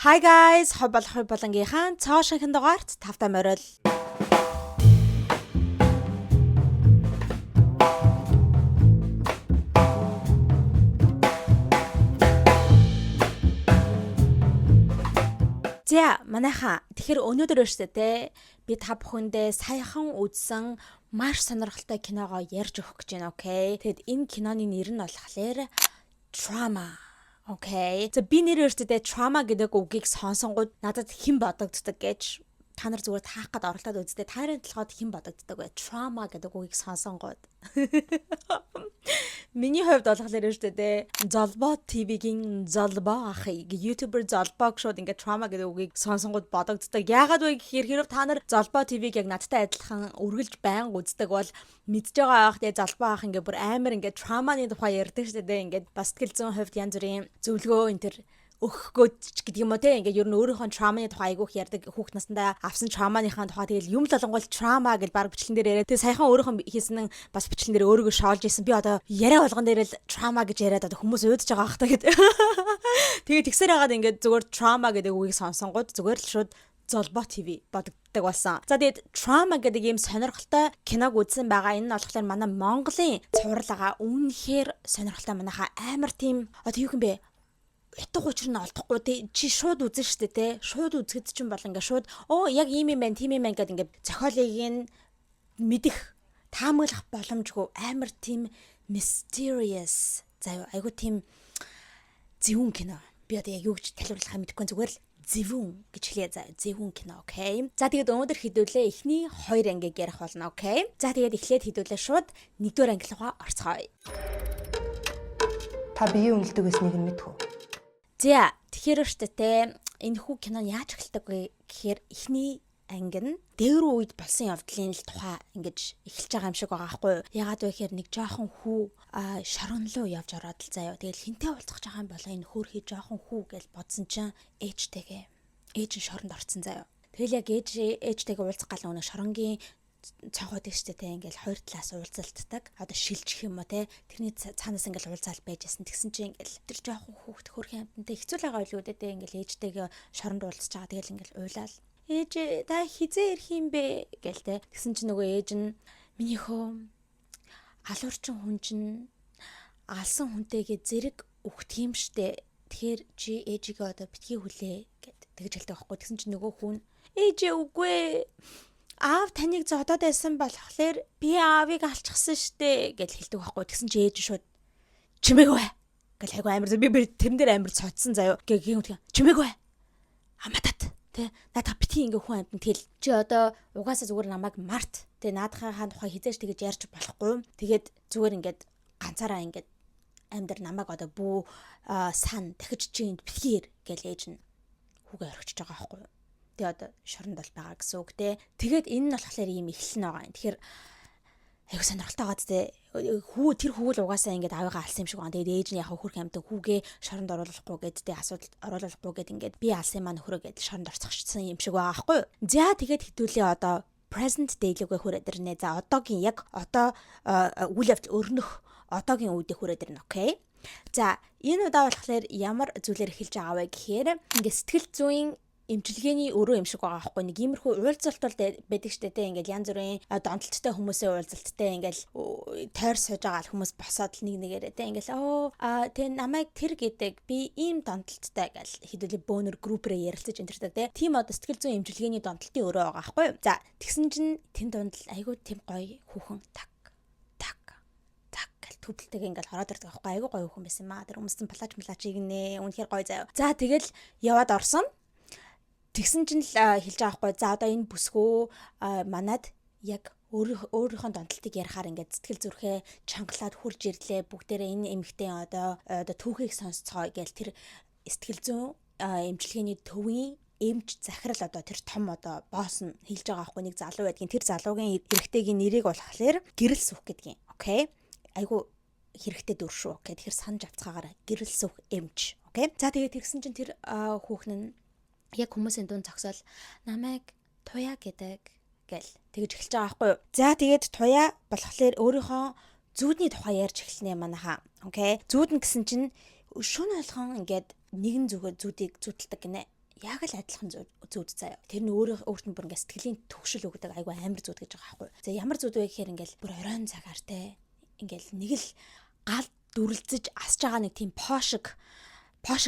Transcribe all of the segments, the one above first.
Hi guys, хой болонгийнхаа цоо шинхэн дугаарт тавтай морил. За, манайхаа тэгэхээр өнөөдөр өштэй те би та бүхэндээ саяхан үзсэн маш сонирхолтой киногоо ярьж өгөх гэж байна, окей? Тэгэд энэ киноны нэр нь болохоор Trauma. Окей. За би нэр өөртөө trauma гэдэг үгийг сонсонгууд надад хэн бодогддог гэж та нар зүгээр таах гээд оролдоод үзтээ. Та нарын толгойд хэн бодогддог вэ? Trauma гэдэг үгийг сонсонгууд. Миний хувьд болохоор өөртөө Золбоо ТV-гийн Золбоо ахыг YouTuber Золбоог шууд ингээд trauma гэдэг үгийг сонсонгууд бодогддог. Яагаад вэ гэхээр та нар Золбоо ТV-г яг надтай адилхан үргэлж байнга үздэг бол мэдж байгаа ах тэгээ Золбоо ах ингээд бүр амар ингээд trauma-ны тухай ярьдаг шүү дээ. Ингээд бас сэтгэл зүйн хувьд янз бүрийн зөвлөгөө энэ төр өгөхгүйч гэдэг юм уу те ингээд ер нь өөрийнхөө trauma-ны тухай айгүйх ярьдаг хүүхд насндаа авсан trauma-ныхаа тухай тэгэл юм л болгонгол trauma гэж баг бичлэн дээр яриад тэгээ саяхан өөрийнхөө хийсэн бас бичлэн дээр өөрийгөө шоолж исэн би одоо яриа болгон дээр л trauma гэж яриад одоо хүмүүс өөдөж байгаа ах та гэдэг тэгээ тэгсээр хагаад ингээд зүгээр trauma гэдэг үгийг сонсонгууд зүгээр л шууд Золбоо ТV бодогддог болсон. За тэгээд Trauma гэдэг ийм сонирхолтой киног үзсэн байгаа. Энэ нь болохоор манай Монголын цувралгаа үнэхээр сонирхолтой манайхаа амар тийм одоо юу юм бэ? Утга учир нь олдохгүй чи шууд үзэн штэ те шууд үзэхэд чинь бол ингээ шууд яг ийм юм байна тийм юм байна гэдэг ингээ зохиолыг нь мэдэх таамаглах боломжгүй амар тийм mysterious заяа айгу тийм зөвүүн кино би одоо яг юу гэж тайлбарлахаа мэдэхгүй зүгээр л зөвүүн гэж хэлээ за зөвүүн кино окей за тэгээд өнөөдөр хэдүүлээ эхний 2 ангийг ярих болно окей за тэгээд эхлээд хэдүүлээ шууд 1-р анги руугаа орцгоё та биеийн үнэлдэг байсныг нь мэдв үү? За тэгэхээр өштэй энэ хүү кино яаж эхэлдэг вэ гэхээр эхний анги нь дээр үед болсон явдлын л тухай ингэж эхэлж байгаа юм шиг байгаа байхгүй юу? Ягаад вэ гэхээр нэг жоохон хүү шорон руу явж ороод л заяа. Тэгэл хинтээ уулзах байгаа юм болоо энэ хөөрхий жоохон хүү гэж бодсон чинь ээжтэйгээ ээж нь шоронд орцсон заяа. Тэгэл яг ээжтэйгээ уулзах гал нэг шоронгийн цонхоод штэ те ингээл хоёр талаас уулзалтдаг одоо шилжих юм уу те тэрний цаанаас ингээл уулзаал байжсэн тэгсэн чинь ингээл тэр жоохон хүүхд хөрхэн амтантай хэцүү л байгаа илүү дээ те ингээл ээжтэйгээ шоронд уулзаж байгаа тэгэл ингээл уйлал ээж та хизээ ирэх юм бэ гээл те тэгсэн чинь нөгөө ээж нь минийхөө алуурчин хүн чинь алсан хүнтэйгээ зэрэг өгдөг юм штэ тэгэхээр чи ээжигээ одоо битгий хүлээ гэд тэгж хэлдэг байхгүй тэгсэн чинь нөгөө хүн ээжээ үгүй аав таныг зодоод байсан болохоор би аавыг алчихсан штэ гэж хэлдэг байхгүй тэгсэн чи ээж шууд чимээгүй гэл хайгу амар би тэрэн дээр амар цоцсон заяо гэгэн чимээгүй хамаатат тэ надаа битгий ингээ хүн амтан тэгэл чи одоо угаасаа зүгээр намайг март тэ наадахаа тухай хизээж тэгэж ярьж болохгүй тэгээд зүгээр ингээд ганцаараа ингээд амьдар намайг одоо бүү сан дахиж чи энд битгийэр гэл ээж нь хүүгээ орхиж байгаа байхгүй тэгээ одоо шоронд бол байгаа гэсэн үг те. Тэгээд энэ нь болохоор ийм эхлэн байгаа юм. Тэгэхээр аяг сонирхолтой байгаа те. Тэр хүү л угаасаа ингээд аавыгаа алсан юм шиг байна. Тэгээд ээж нь яг хөрх амтан хүүгээ шоронд оруулахгүй гэд те асуудал оруулахгүй гэд ингээд би алсан маань нөхрөө гэд шоронд орцгочихсон юм шиг байгаа байхгүй юу. За тэгээд хэдүүлээ одоо present day лүгээ хүрээд ирнэ. За одоогийн яг одоо үйл явдал өрнөх одоогийн үедээ хүрээд ирнэ. Окей. За энэ удаа болохоор ямар зүйлээр эхэлж байгаа вэ гэхээр ингээд сэтгэл зүйн эмчилгээний өрөө юм шиг байгаа байхгүй нэг иймэрхүү уулзалт бол байдаг штэ те ингээл янз бүрийн донтолттой хүмүүсийн уулзалттай ингээл тойр сууж байгаа хүмүүс босоод л нэг нэгээрээ те ингээл тэ намайг тэр гэдэг би ийм донтолттой гэл хэдүүлээ бөөнөр группээр ярилцаж энэ те тийм одоо сэтгэл зүйн эмчилгээний донтолтын өрөө байгаа байхгүй за тэгсэн чинь тэн донд айгуу тийм гоё хүүхэн так төвдөлтэйг ингээл ороод ирдэг байхгүй айгуу гоё хүүхэн байсан маа тэр хүмүүсийн плач игнэ үнэхээр гоё заяа за тэгэл яваад орсон тэгсэн чинь л хэлж байгаа байхгүй за одоо энэ бүсгөө манад яг өөрийнхөө донтолтыг ярихаар ингээд сэтгэл зүрхээ чангалаад хурж ирлээ бүгдээрээ энэ эмэгтэй одоо түүхийг сонсцгоо гээл тэр сэтгэл зүйн эмчилгээний төвийн эмч захирал одоо тэр том одоо босс нь хэлж байгаа байхгүй нэг залуу байдгийн тэр залуугийн эрэгтэйгийн нэрийг болохоор гэрэл сүх гэдгийг окей айгу хэрэгтэй дүр шүү окей тэгэхээр санаж авцгаагаар гэрэл сүх эмч окей за тэгээд тэгсэн чинь тэр хүүхэн нь яг хүмүүсийн дунд зогсоол намайг туяа гэдэг гэл тэгж эхэлж байгаа байхгүй юу. За тэгээд туяа болохоор өөрийнхөө зүүдний тухай ярьж эхэлнэ манайхаа. Окей. Зүүд нь гэсэн чинь шөнө болгон ингээд нэгэн зүгээр зүүдийг зүүдэлдэг гинэ. яг л адилхан зүуд заяа. Тэр нь өөрт нь бүр ингээд сэтгэлийн төгшил өгдөг айгүй амар зүуд гэж байгаа байхгүй. За ямар зүуд вэ гэхээр ингээд бүр оройн цагаар те ингээд нэг л гал дүрлцэж асж байгаа нэг тийм пошиг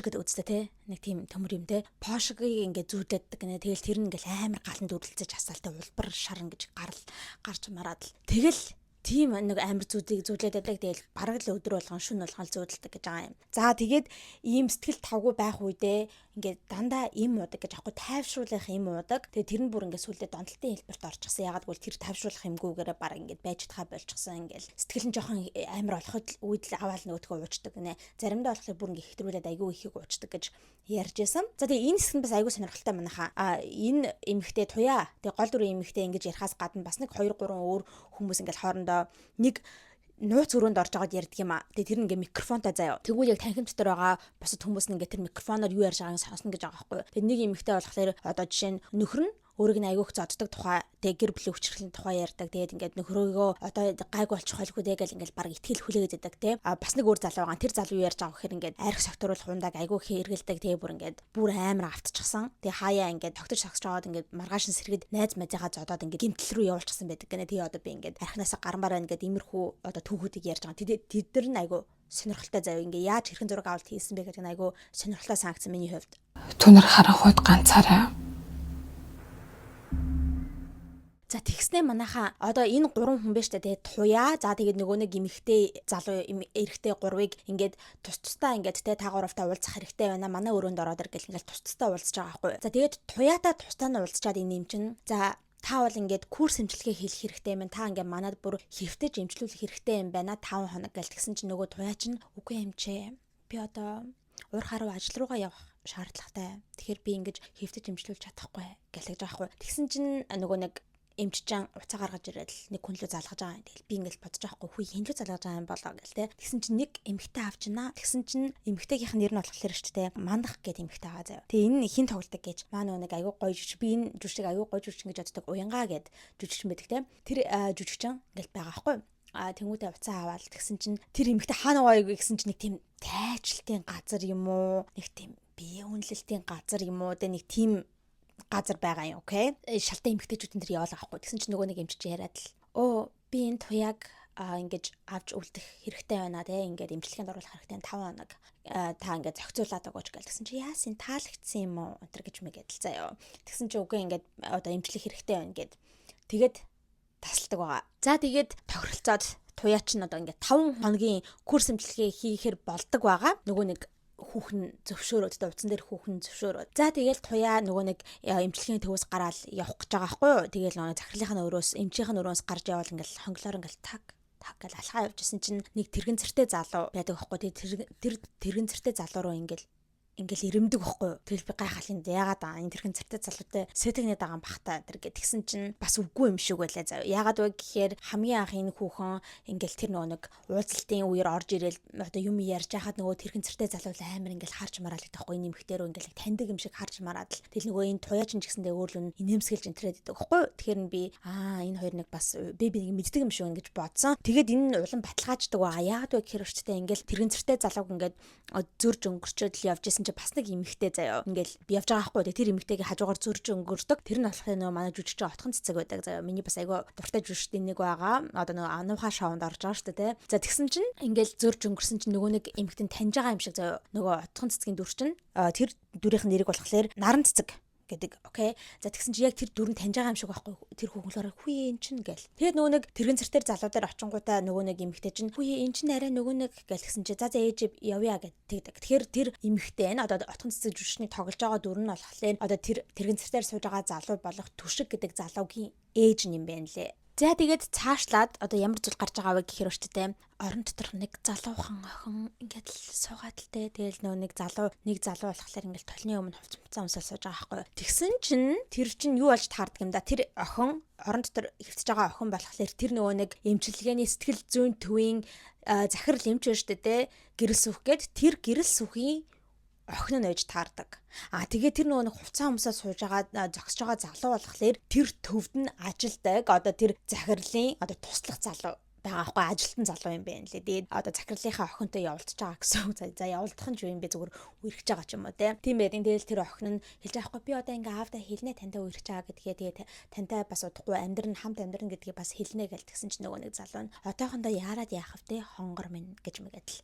гэдэг үстэй те нэг тийм төмөр юм те пошигийг ингээд зүүдлээддэг гэнэ. Тэгэл тэр нь ингээд амар галан дүрлцэж асаалтай улбар шаран гэж гарч мараад л тэгэл тийм нэг амар зүудийг зүудлээд байдаг. Тэгэл бараг л өдөр болгон шүн болгон зүудэлдэг гэж байгаа юм. За тэгээд ийм сэтгэл тавгүй байх үедээ ингээд дандаа им уудаг гэж аахгүй тайвшруулах им уудаг. Тэгээд тэр нь бүр ингээд сүлдээ донтолтын хэлбэрт орчихсан. Ягаад гэвэл тэр тайвшруулах юмгүйгээр бараг ингээд байж чадхаа болчихсон. Ингээд сэтгэл нь жоохон амар болоход үед л аваал нөгөөдгөө уучдаг гинэ. Заримдаа болохоор бүр ингээд хэтрүүлээд айгүй ихийг уучдаг гэж ярьж байсан. За тэгээд энэ хэсэг нь бас айгүй сонирхолтой манайхаа. Энэ эмэгтэй туяа. Тэгээд гол дүрийн эмэгтэй ингэж ярихаас гадна бас нэг 2 3 өөр хүмүүс ингээд хоорондоо нэг нууц өрөөнд орж байгаад ярьдаг юм аа. Тэгээ тэр нь ингээ микрофонтой заяа. Тэгвэл яг танхим дотор байгаа босод хүмүүс нь ингээ тэр микрофоноор юу ярьж байгааг сонсно гэж байгаа байхгүй юу. Тэгээ нэг эмэгтэй болохоор одоо жишээ нь нөхөр нь өөрийг нь айгүйх зоддог тухай тэгээ гэр бүлийн хүчирхлийн тухай ярьдаг. Тэгээд ингээд нөхрөөгөө одоо гайг болчих байлгүй дээ гэл ингээд баг итгэл хүлээгээд байдаг те. Бас нэг өөр залуу байгаа. Тэр залуу юу ярьж байгаа гэхээр ингээд арх согтруулах хундаг айгүйх эргэлдэг. Тэгээ бүр амар автчихсан. Тэгээ хаяа ингээд тогтож согсож аваад ингээд маргааш нь сэргэд найз мазягаа зодоод ингээд гимтэл рүү явуулчихсан байдаг гэнэ. Тэгээ одоо би ингээд архнасаа гармаар байна ингээд иймэрхүү одоо түүхүүдийг ярьж байгаа. Тэд нар нь айгүй сонирхолтой заяа. Ингээд яаж хэрхэн зураг авалт хийсэн бэ гэдэг нь айгүй сонирхолтой санагдсан миний хувьд. Түнэр харанхуйд ганцаараа. За тэгснээ манайхаа одоо энэ 3 хүн биш тэгээ туяа. За тэгээд нөгөө нэг эмэгтэй залуу эрэгтэй 3-ыг ингээд тусдаа ингээд тэ та гуравтаа уулзах хэрэгтэй байна. Манай өрөөнд ороод ир гэл ингээд тусдаа уулзаж байгаа байхгүй. За тэгээд туяатаа тусдаа нь уулзчаад энэ юм чинь. За та бол ингээд курс эмчилгээ хийх хэрэгтэй юм. Та ингээд манад бүр хэвтэж эмчлүүлэх хэрэгтэй юм байна. 5 хоног гэл тэгсэн чинь нөгөө туяа чинь үгүй юм чэ. Би одоо уур харуу ажил руугаа явах шаардлагатай. Тэгэхээр би ингэж хэвтэж эмчлүүлж чадахгүй гэлэж байгаа байхгүй. Тэгсэн чинь нөгөө нэг эмчжан уцаа гаргаж ирээд л нэг хүн лөө залгаж байгаа юм. Тэгэл би ингээл бодож байгаа хгүй хүү хин лөө залгаж байгаа юм болоо гэл те. Тэгсэн чинь нэг эмэгтэй авчнаа. Тэгсэн чинь эмэгтэйгийнх нь нэр нь болохоор шүү дээ. Мандах гэдэг эмэгтэй байгаа заяа. Тэгээ энэ хин тоглолдог гэж маа нэг аягүй гоё жүжиг. Би энэ жүжиг аягүй гоё жүжиг гэж боддог. Уянгаа гэд жүжигчин байдаг те. Тэр жүжигчин ингээл байгаа хгүй. Тэнгүүдээ уцаа аваад тэгсэн чинь тэр эмэгтэй хаана байгаа юу гэсэн чинь нэг тийм тайчлалтын газар юм уу? Нэг тийм бие үнэлэлтийн газар юм уу? Нэг тийм газар байгаа юм, окей. Шалтай эмэгтэйчүүд энэ төр яваал авахгүй. Тэгсэн чинь нөгөө нэг эмчиж яриад л би энэ туяаг ингэж авч үлдэх хэрэгтэй байна те. Ингээд эмчилгээнд оруулах хэрэгтэй 5 хоног. Та ингээд зохицуулаад өгөөч гэл. Тэгсэн чинь яасын таалагдсан юм уу? Өнтер гэж мэгээд л заяа. Тэгсэн чинь үгүй ингээд одоо эмчлэх хэрэгтэй байна гэд. Тэгээд тасалдаг байгаа. За тэгээд тохиролцоод туяач нь одоо ингээд 5 хоногийн курс эмчилгээ хийхээр болдог байгаа. Нөгөө нэг хүүхэн зөвшөөрөөд тэ утсан дээр хүүхэн зөвшөөрөөд. За тэгэл туяа нөгөө нэг эмчилгээний төвөөс гараал явах гэж байгаа байхгүй юу. Тэгэл нөгөө захирлынхаа өрөөс эмчийнхэн өрөөс гарч явал ингээл хонглоор ингээл таг гэл алхаа явжсэн чинь нэг тэрэгэн цэртэй залуу байдаг байхгүй. Тэр тэрэгэн цэртэй залуу руу ингээл ирэмдэг байхгүй юу. Тэгэл би гайхалын яагаад энэ тэрхэн цэртэй залуутай сэтгнээд байгаа юм бахта тэр гэтгсэн чинь бас үгүй юм шиг байлаа заяа. Яагаад вэ гэхээр хамгийн анх энэ хүүхэн ингээл тэр нөгөө нэг уулзалтын үеэр орж ирэл одоо юм ярьж хахад нөгөө тэрхэн цэртэй залуу амар ингээл харж мараал гэдэг байхгүй. Энэ эмхтэрөө ингээл таньдаг юм шиг харж мараад л тэл нөгөө энэ туяач гэсэндээ өөрлөн инээмсгэлж энтрэд байдаг байхгүй юу. Тэгэхээр би энэ хоёр нэг бас би мэддэг юм шиг ингэж бодсон. Тэгээд энэ улам баталгааждаг байгаа. Яагаад вэ гэхээр өчтдээ ингээл тэрхэн цэртэй залууг ингээд зөрж өнгөрчөөд л явж чи бас нэг эмэгтэй заяа. Ингээл би явж байгаа байхгүй. Тэр эмэгтэйгээ хажуугаар зөрж өнгөрдөг. Тэр нь болохоор нөгөө манай жүжигч отхон цэцэг байдаг заяа. Миний бас айгүй дуртай жүжигчдийн нэг байгаа. Одоо нөгөө ануухаа шоунд орж байгаа шүү дээ, тэ. За тэгсэн чинь ингээл зөрж өнгөрсөн чинь нөгөө нэг эмэгтэй тань байгаа юм шиг заяа. Нөгөө отхон цэцгийн дүр чинь тэр дүрийнх нь нэрийг болохоор наран цэцэг гэдэг. Окей. За тэгсэн чи яг тэр дүрэн таньж байгаа юм шиг байхгүй. Тэр хүүхнлөөр хүй эн чин гэл. Тэгээд нөгөө нэг тэрэгэн цэртэр залуудаар очингуудаа нөгөө нэг эмэгтэй чинь хүй эн чин арай нөгөө нэг гэл тэгсэн чи за ээж явъя гэдэг. Тэгэхээр тэр эмэгтэй нь одоо отхон цэцэг жүжигчний тоглож байгаа дүр нь болохоор одоо тэр тэрэгэн цэртэр сууж байгаа залуу болох Түшиг гэдэг залуугийн ээж юм байна лээ. За тэгээд цаашлаад одоо ямар зүйл гарч байгаа вэ гэхээр өчтдээ орон дотор нэг залуухан охин ингээд л суугаад л тэгэл нэг залуу болохоор ингээд толны өмнө хувцсан өмсөл сууж байгаа байхгүй. Тэгсэн чинь тэр чинь юу болж таардаг юм да. Тэр охин орон дотор хэвтэж байгаа охин болохоор тэр нөгөө нэг эмчилгээний сэтгэл зүйн төвийн захирал эмч байна шүү дээ. Гэрэл сүх гээд тэр гэрэл сүхийн охин нь ээж таардаг. Тэгээ тэр нөгөө нэг хувцас өмсөө сууж байгаа зогсож байгаа залуу болохоор тэр төвд нь ажилдаг. Одоо тэр захирлын одоо туслах залуу байгаа байхгүй ажилтан залуу юм байна лээ. Тэгээд одоо захирлынхаа охинтой явуулж байгаа гэсэн. За явуулдах нь юу юм бэ зүгээр үерхэж байгаа ч юм уу те. Тийм байд. Тэгэл тэр охин нь хэлж байгаа байхгүй би одоо ингээ аавдаа хэлнэ тантай үерхэж байгаа гэдгээ тэгээд тантай бас удахгүй хамт амьдрын гэдгийг бас хэлнэ гэлтгсэн чинь нөгөө нэг залуу нь одоохондоо яарад яах вэ хонгор минь гэж мэгэл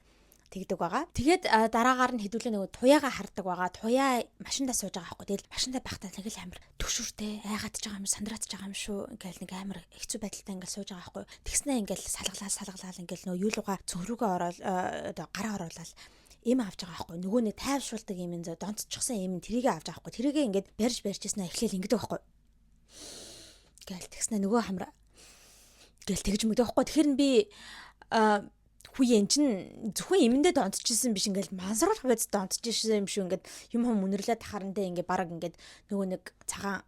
тэгдэг байгаа. Тэгээд дараагаар нь хэдүүлээ нөгөө туяагаа хардаг байгаа. Туяа машиндаа сууж байгаа байхгүй. Тэгэл машиндаа байхдаа нэг л амир төвшөртэй айгаадж байгаа юм сандраадж байгаа юм шүү. Ингээл нэг амир хэцүү байдалтай ингээл сууж байгаа байхгүй. Тэгснээ ингээл салгалаа ингээл нөгөө юулууга цөмрүүгээ ороод гараа оруулаад им авч байгаа байхгүй. Нөгөө нэг тайвшруулдаг юм энэ донцчихсан юм тэрийгээ авч байгаа байхгүй. Тэрийгээ ингээд барьжсэн эхлээл ингэдэг байхгүй. Ингээл тэгснээ нөгөө хамраа ингээл тэгж мөгдөг байхгүй. Тэгэхээр би хүү эн чин зөвхөн имэндээ донтчихсан биш ингээл мансруулах байц донтчихсан юм шүү ингээд юм үнэрлээд тахарандаа ингээд бараг ингээд нөгөө нэг цагаан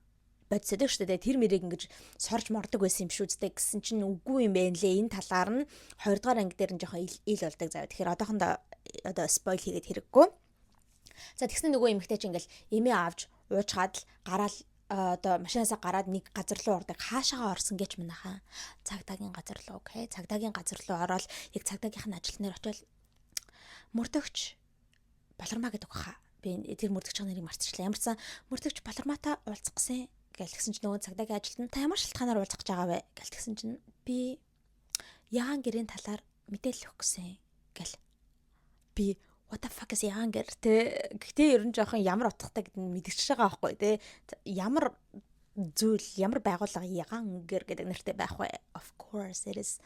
бодисодаг шүү дээ тэр мэрийг ингэж сорж мордог байсан юм шүү дээ гэсэн чинь үгүй юм байна лээ энэ талаар нь 2 дугаар анги дээр нь жоохон ил болдог зав. Тэгэхээр одоохондоо одоо спойл хийгээд хэрэггүй. За тэгснэ нөгөө эмэгтэй чинь ингээл эмээ авч уучгаад л гараал одоо машинасаа гараад нэг газар руу ордог хаашаага орсон гэж манайхаа цагдаагийн газар руу окей цагдаагийн газар руу ороод яг цагдаагийнх нь ажилтнаар очиод мөрдөгч балармаа гэдэг хаа би тэр мөрдөгчийн нэрийг мартчихлаа ямарсан мөрдөгч балармаатай уулзах гэсэн гэлтгсэн чинь нөгөө цагдаагийн ажилтнаа та ямар шалтгаанаар уулзах гэж байгаа вэ гэлтгсэн чинь би ягаан гэрийн талаар мэдээлэл өгөх гэсэн гэл би what the fuck is younger те гэхдээ ер нь жоохон ямар утгатай гэдэг нь мэдчихэж байгаа байхгүй те ямар зүйл ямар байгууллага янгэр гэдэг нэртэй байх вэ of course it is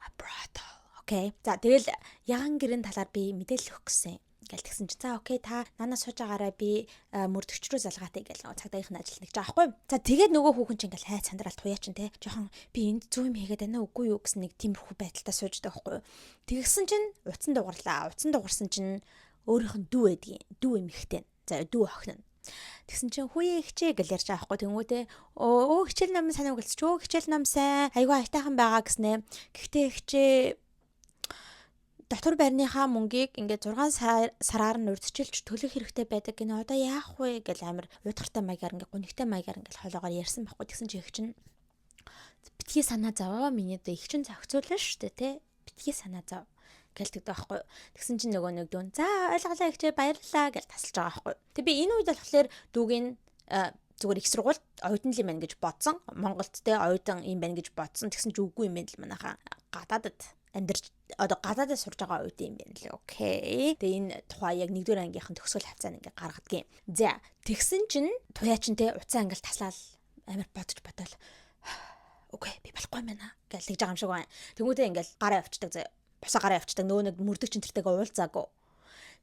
a brothel okay за тэгэл янгэрийн талаар би мэдээлэл өгөх гэсэн гэлтгсэн чи за окей та нанаа сууж байгаараа би мөрдөгч рүү залгаатай гэл цагдаагийнхны ажил нэгж байгаа байхгүй за тэгээд нөгөө хүүхэн чинь ингээл хайц сандрал туяа чинь те жоохон би энд зүү юм хийгээд байна үгүй юу гэсэн нэг тиймэрхүү байдалтай сууждаг байхгүй тэгсэн чинь утсан дуурсан чинь өөрийнх нь дүү байдгийн дүү эмэгтэй за дүү охин нь тэгсэн чинь хүүе хичээ гэл ярьж байгаа байхгүй тэнгүүтээ өө хичээл ном сайн уу гэлч өө хичээл ном сайн айгүй айтайхан байгаа гэснэ гэхдээ хичээ дотор байрныхаа мөнгийг ингээд 6 сараар нь урьдчилж төлөх хэрэгтэй байдаг гинэ одоо яах вэ гэл амир уйдгартай маягаар ингээд гунигтай маягаар ингээд хоолоогоор ярьсан байхгүй тэгсэн чи их чинь битгий санаа зовоо миний дэ их чинь зохицуулна шүү дээ те битгий санаа зов гэлтэгдэг байхгүй тэгсэн чинь нөгөө нэг дүүн за ойлголоо ихчээ баярлалаа гэж тасалж байгаа байхгүй тэг би энэ үед болохоор дүүгийн зүгээр их сургуульд оюутан л юм байна гэж бодсон Монголд те оюутан юм байна гэж бодсон тэгсэн чи үгүй юм байна л манайхаа гадаадд амьдарч одоо гадаадд сурж байгаа оюутан юм байна лээ окей тэгээ энэ тухай яг 1-р ангийнхан төгсгөл хавцааны ингээ гаргадгийн за тэгсэн чинь туяа чинь те уцаа ангил таслаад амар бодож бодоол окей би болохгүй юм байна гэж тэгж байгаа юм шиг байна тэгмүүдээ ингээл гараа авчдаг заяа босоо гараа авчдаг нөгөө нэг мөрдөгч энтертэйгээ уулзаагүй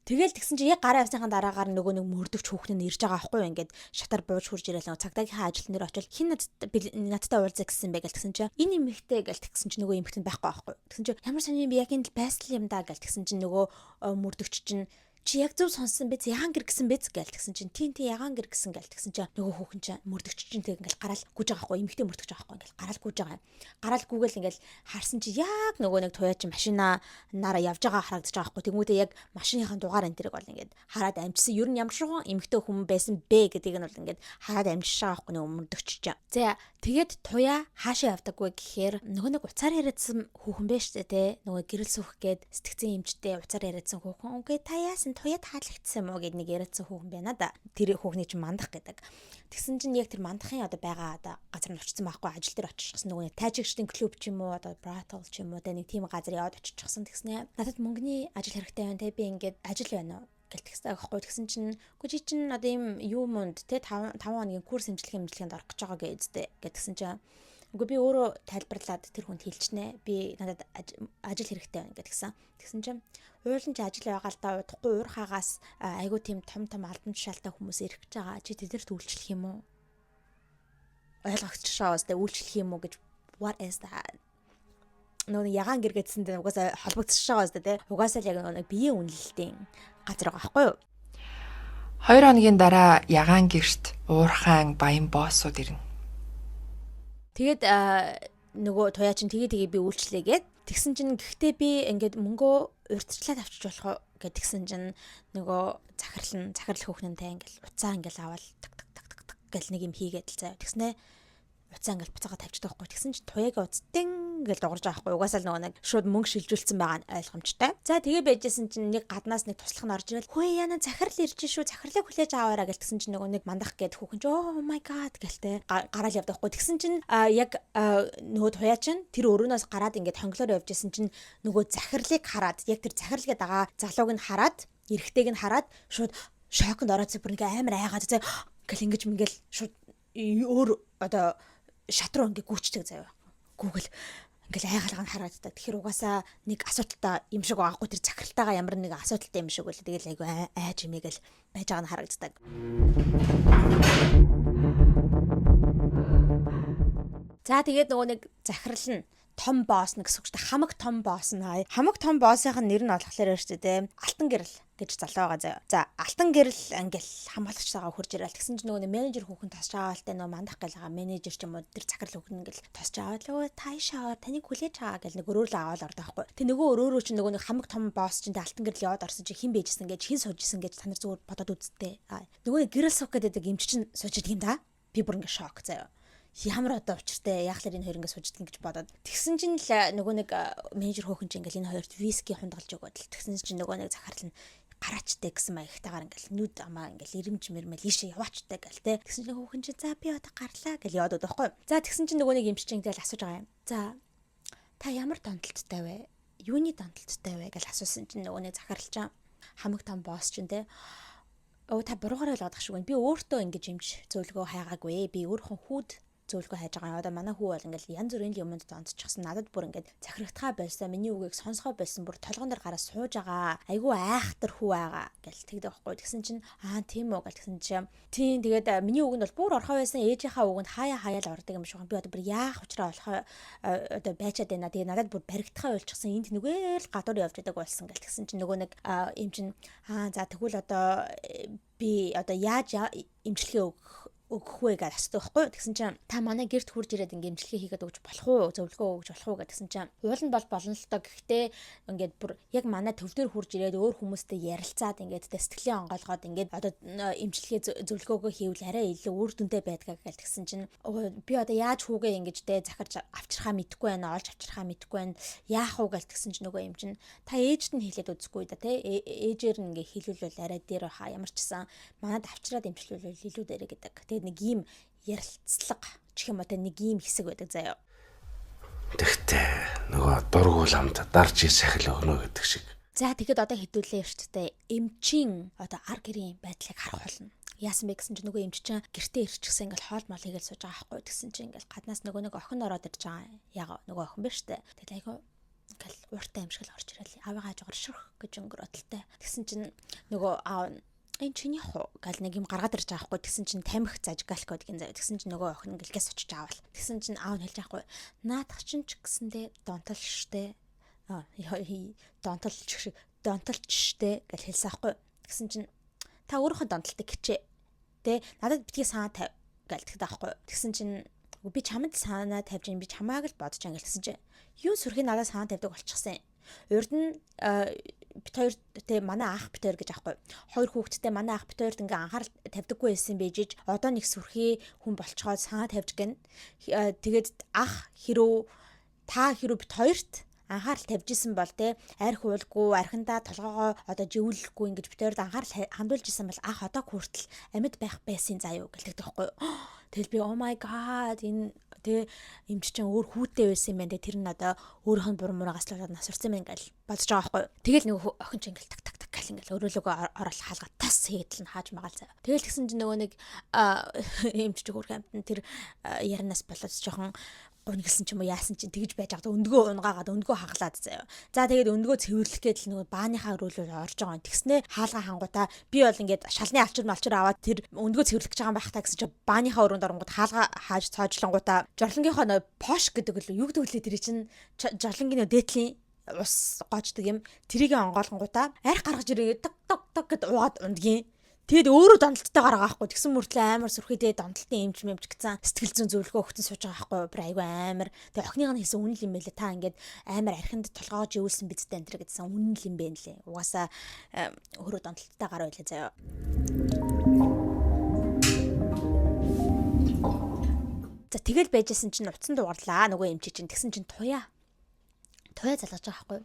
тэгэл тэгсэн чи яг гараа авсныхаа дараагаар нөгөө нэг мөрдөгч хүүхэн нь ирж байгаа байхгүй юу ингээд шатар бууж хурж ирээл цагдаагийнхаа ажилтны дээр очил хин надтай уулзаа гэсэн бэ гэл тэгсэн чи энэ эмэгтэй гэл тэгсэн чи нөгөө эмэгтэй байхгүй байхгүй тэгсэн чи ямар сони би яг энэ байсан юм да гэл тэгсэн чи нөгөө мөрдөгч чинь чи яг зөв сонссон биз ягаан гэр гисэн биз гээл тэгсэн чинь тийм ягаан гэр гисэн гээл тэгсэн чинь нөгөө хүүхэн чинь мөрдөгч чинь тэг ингээл гараал гүйж байгаа хгүй эмэгтэй мөрдөгч байгаа хгүй ингээл гараал гүйж байгаа гараал гүүгээл ингээл харсан чи яг нөгөө нэг туяа чи машина нараа явж байгаа харагдаж байгаа хгүй тэгмүүдээ яг машиныхаа дугаар энэ тэрэг бол ингээд хараад амжсан ер нь ямар шуган эмэгтэй хүн байсан бэ гэдгийг нь бол ингээд хараад амжиж байгаа хгүй нөгөө мөрдөгч чинь за тэгээд туяа хаашаа явдаггүй гэхээр нөгөө нэг уцаар яриадсан хүүхэн бэ штэ те нөгөө гэрэл суух гээд сэтгцэн эмчтэй уцаар яриадсан хүүхэн үгүй та яасан туяад хаалгагдсан юм уу гэд нэг яриадсан хүүхэн байна да. Тэр хүүхний чинь мандах гэдэг. Тэгсэн чинь яг тэр мандахын одоо байгаа одоо газар нь очсон байхгүй ажил дээр очихсан нөгөө тайжигчдын клуб ч юм уу одоо brothel ч юм уу тэ нэг тийм газар яваад очихсан тэгснэ. Надад мөнгөний ажил хэрэгтэй байна те би ингээд ажил байна уу гэлтгсэн аахгүй тэгсэн чинь үгүй чи чинь одоо юм юу мөнд те 5 хоногийн курс имжлэгэнд орох гэж байгаа гэдэгтэй гэдгсэн чинь үгүй би өөрөө тайлбарлаад тэр хүнд хэлчихнэ би надад ажил хэрэгтэй байна гэдгсэн. Тэгсэн чинь уулын ч ажил байгаа л да удахгүй уурхаагаас айгуу тийм том албан тушаалтай хүмүүс ирэх гэж байгаа чи тэдэрт үйлчлэх юм уу ойлгогдчихшоос тэ үйлчлэх юм уу гэж what is that нөө ягаан гэр гэдсэн тэ угаасаа холбогдчихшоос тэ угаасаа л яг нэг биеийн үнэлэлтийн газар байгаа байхгүй юу 2 хоногийн дараа ягаан гэрт уурхаан баян боссууд ирнэ. Тэгээд нөгөө туяа чинь тэгээ би үйлчлээгээд тэгсэн чинь гэхдээ би ингээд мөнгөө урьдчилаад авчиж болох уу гэдгсэн чинь нөгөө захирал хүүхнэнтэй ингээд уцаа ингээд аваад так гэл нэг юм хийгээд л заяа тэгснэ уцаа ингээд буцаага тавьчихдаг байхгүй тэгсэн чинь туяагийн уц дин гэж дуурж байгаа байхгүй. Угаасаа л нөгөө нэг шууд мөнгө шилжүүлсэн байгаа нь ойлгомжтой. За тэгээ байжсэн чинь нэг гаднаас нэг туслах нь орж ирэл хөөе яна захирал ирж шүү захирлыг хүлээж аваараа гэлтсэн чинь нөгөө нэг мандах гээд хүүхэн ч oh my god гэлтэй гараал явдаг байхгүй. Тэгсэн чинь яг нөгөө туяа чинь тэр өрөөнөөс гараад ингээд хонглоор явжсэн чинь нөгөө захирлыг хараад яг тэр захирлгээд байгаа залууг нь хараад эрэгтэйг нь хараад шууд шоконд ороод бүр нэг амар айгаад зэ гэл ингэж мингээл шууд өөр одоо шат руу ингээ гүйчдэг заяа. Google ингээл айгаалгаа нь хараад та. Тэгэхээр угаасаа нэг асуудалтай юм шиг байхгүй тэр захиралтайгаа ямар нэг асуудалтай юм шиг үл тэгэл айгу айж имэгээл байж байгаа нь харагддаг. За тэгээд нөгөө нэг захирал нь том босс нэг гэсэн үг хамаг том босс нь хамаг том боссын нэр нь болохоор шүү дээ Алтан гэрэл гэж залуу байгаа заяа. За Алтан гэрэл ингээл хамгаалагчтайгаа хурж ирэл тэгсэн чинь нөгөө менежер хүүхэн тосч байгаа л тэ нөгөө мандах гэлгаа менежер ч юм уу тэр захирал хүүхэн ингээл тосч аваад л таашаа таныг хүлээж байгаа гэл нэг өрөөлөө аваад ордог байхгүй. Тэг нөгөө өрөөрөө чинь нөгөө нэг хамаг том босс чинь Алтан гэрэл яваад орсон чи хэн бэжсэн гэж хэн суужсэн гэж та нар зүгээр бодоод үзтээ. Нөгөө гэрэл суух гэдэг эмч чинь сууж идэг юм да. Би бүр ингээ шок заяа. Ямар одоо учиртай яг л энэ хоёр ингэ сууж идэх гэж бодоод тэгсэн чинь л нөгөө нэг менежер хөөхөн чинь ингээл энэ хоёрт виски хундгалж өгөөд л тэгсэн чинь нөгөө нэг захирал нь гараачтай гэсэн маягтайгаар ингээл нүд амаа ингээл ирэмж мэрмэл ийшээ яваачтай гэл те тэгсэн чинь хөөхөн чинь за би одоо гарлаа гэл яваад байхгүй. За тэгсэн чинь нөгөө нэг эмч чинь ингээл асууж байгаа юм. За та ямар донтолттой вэ? Юуны донтолттой вэ гэж асуусан чинь нөгөө нэг захирал чинь хамаг том босс чинь те та буруугаар ойлгоод ах шиг байна. Би өөртөө ингэж эмч зөвлөгөө хайгаагүй. Би өөрхөн хүүд зөвлөгөө хайж байгаа. Одоо манай хүү бол ингээл янз бүрийн юмд донтчихсан. Надад бүр ингээд захирагдхаа болсон. Миний үгийг сонсгоо болсон. Бүр толгоон дээр гараа сууж байгаа. Айгүй айхтар хүү байгаа гэл тэгдэг байхгүй. Тэгсэн чинь тийм үү гэл тэгсэн чинь тийм тэгээд миний үгэнд бол бүр орхоо байсан. Ээжийнхаа үгэнд хаяа л ордог юм шиг. Би одоо бүр яах учраа болохоо одоо байчаад байна. Тэгээд надад бүр баригдахаа болчихсон. Энд нүгээл гадуур явж байдаг болсон гэл тэгсэн чинь нөгөө нэг юм чинь за тэгвэл одоо би одоо яаж эмчилгээ өгөх вэ гэж асуух байхгүй. Тэгсэн чинь та манай гэрт хурж ирээд ингээ эмчилгээ хийгээд өгч болох уу? Зөвлөгөө өгч болох уу гэдгсэн чинь уул нь бол болно л доо. Гэхдээ ингээд бүр яг манай төв дээр хурж ирээд өөр хүмүүстэй ярилцаад ингээд сэтгэлийн онгойлгоод ингээд одоо эмчилгээ зөвлөгөөгөө хийвэл арай илүү үр дүнтэй байдгаа гэж тэгсэн чинь би одоо яаж хүүгээ ингэж захирч авчрахаа мэдэхгүй байна. Олж авчрахаа мэдэхгүй байна. Яах уу гэж тэгсэн чинь нөгөө юм чинь та ээжд нь хэлээд үзэхгүй да тий. Ээжээр нь ингээ хэлүүлвэл арай дээр хаа ямар ч гэсэн манад авчраад эмчилүүлвэл илүү дээрэ гэдэг. Нэг ийм ярилцлага ч юм уу те нэг ийм хэсэг байдаг заяа. Тэгтээ нөгөө дургуул амт дарж сахил өгнө гэдэг шиг. За тэгэхэд одоо хэдүүлээ шүү дээ. Эмчийн одоо ар гэрийн байдлыг харах болно. Яасан бэ гэсэн чинь нөгөө эмч чинь гэртээ ирчихсэн ингээл хоол мол хийгээл сууж байгаа байхгүй. Тэгсэн чинь ингээл гаднаас нөгөө нэг охин ороод ирж байгаа. Яг нөгөө охин биш үү? Тэгэл айгаа ингээл ууртай юм шиг л орж ирэл. Аваа хажуугаар шүрх гэж өнгөрөөдөлтэй. Тэгсэн чинь нөгөө аав энэ чиний хуу гал нэг юм гаргаад ирж байгаа хгүй. Тэгсэн чинь тамхи зажгалах гэдэг юм заяа. Тэгсэн чинь нөгөө охин ингэлгээс очиж аавал. Тэгсэн чинь аав нь хэлж байхгүй. Наадах чинь ч гэсэндээ донтол штэ. Донтолч штэ гэж хэлсэн байхгүй. Тэгсэн чинь та өөрийнхөө донтолтыг хичээ. Тэ надад битгий санаа тавь гэл тэгдэг байхгүй. Тэгсэн чинь би чамд санаа тавьж би чамааг л бодож ангил гэсэн чинь юу сүрхий надад санаа тавьдаг болчихсон. Урд нь бит хоёр тэ манай ах бит хоёр гэж аахгүй. Хоёр хүүхэдтэй манай ах бит хоёрт ингээ анхаарал тавьдаггүй байсан бэжиж одоо нэг сүрхий хүн болцоход санаа тавьж гэн. Тэгээд ах хэрүү та хэрүү бит хоёрт анхаарал тавьж исэн бол тэ арх уулгүй архиндаа толгоогоо одоо живүүлэхгүй ингэж бит хоёрт анхаарал хандуулж исэн бол ах одоо хүртэл амьд байх байсан заяа гэлдэг байхгүй. Тэгэл би oh my god энэ тэ эмч чинь өөр хүүтэй байсан юм байна. Тэр нь одоо өөрийнх нь буруу мураагаас л болоод насварсан юм ингээл бодож байгаа байхгүй. Тэгэл нөгөө охин чинь ингээл так гал ингээл өрөөлөгөө орол хаалгаа тас хийдэл нь хааж магаал заяа. Тэгэл тэгсэн чинь нөгөө нэг эмч чинь хөрх амтан тэр ярнаас болоод жоохон гонглсон ч юм уу яасан чинь тэгж байж байгаа. Өндгөө унгаагаад өндгөө хаглаад заяа. За тэгээд өндгөө цэвэрлэх гээд л нөгөө бааныхаа өрөөлөөр орж байгаа юм. Тэгснэ хаалгаа хангуудаа би бол ингээд шалны алчир малчир аваад тэр өндгөө цэвэрлэх гэж байгаа юм байх та гэсэн чинь бааныхаа өрөөнд оронгууд хаалгаа хааж цоожлонгуудаа жорлонгийнхоо нөө пош гэдэг л юу гэдэг лээ тэр чинь жорлонгийн дээдлийн ус гоождаг юм. Тэрийг онгоолгонгуудаа арх гаргаж ирээ ток гэд уугаад ундгийн. Тэгэд өөрөө донтолттой гараа байхгүй. Тэгсэн мөртлөө амар сүрхийдээ донтолтын эмч мэмч гэсэн сэтгэл зүйн зөвлөгөө өгсөн сууж байгаа байхгүй. Бүр айгүй амар. Тэгээ охиных нь хийсэн үнэн юм байлээ. Та ингээд амар архинд толгоогоо живүүлсэн бидтэй энэ төр гэдсэн үнэн юм бэ нэлээ. Угаасаа өөрөө донтолттой гараа байлаа заяа. За тэгэл байжсэн чинь утсан дугарлаа нөгөө эмчи чинь тэгсэн чинь туяа залгаж байгаа байхгүй.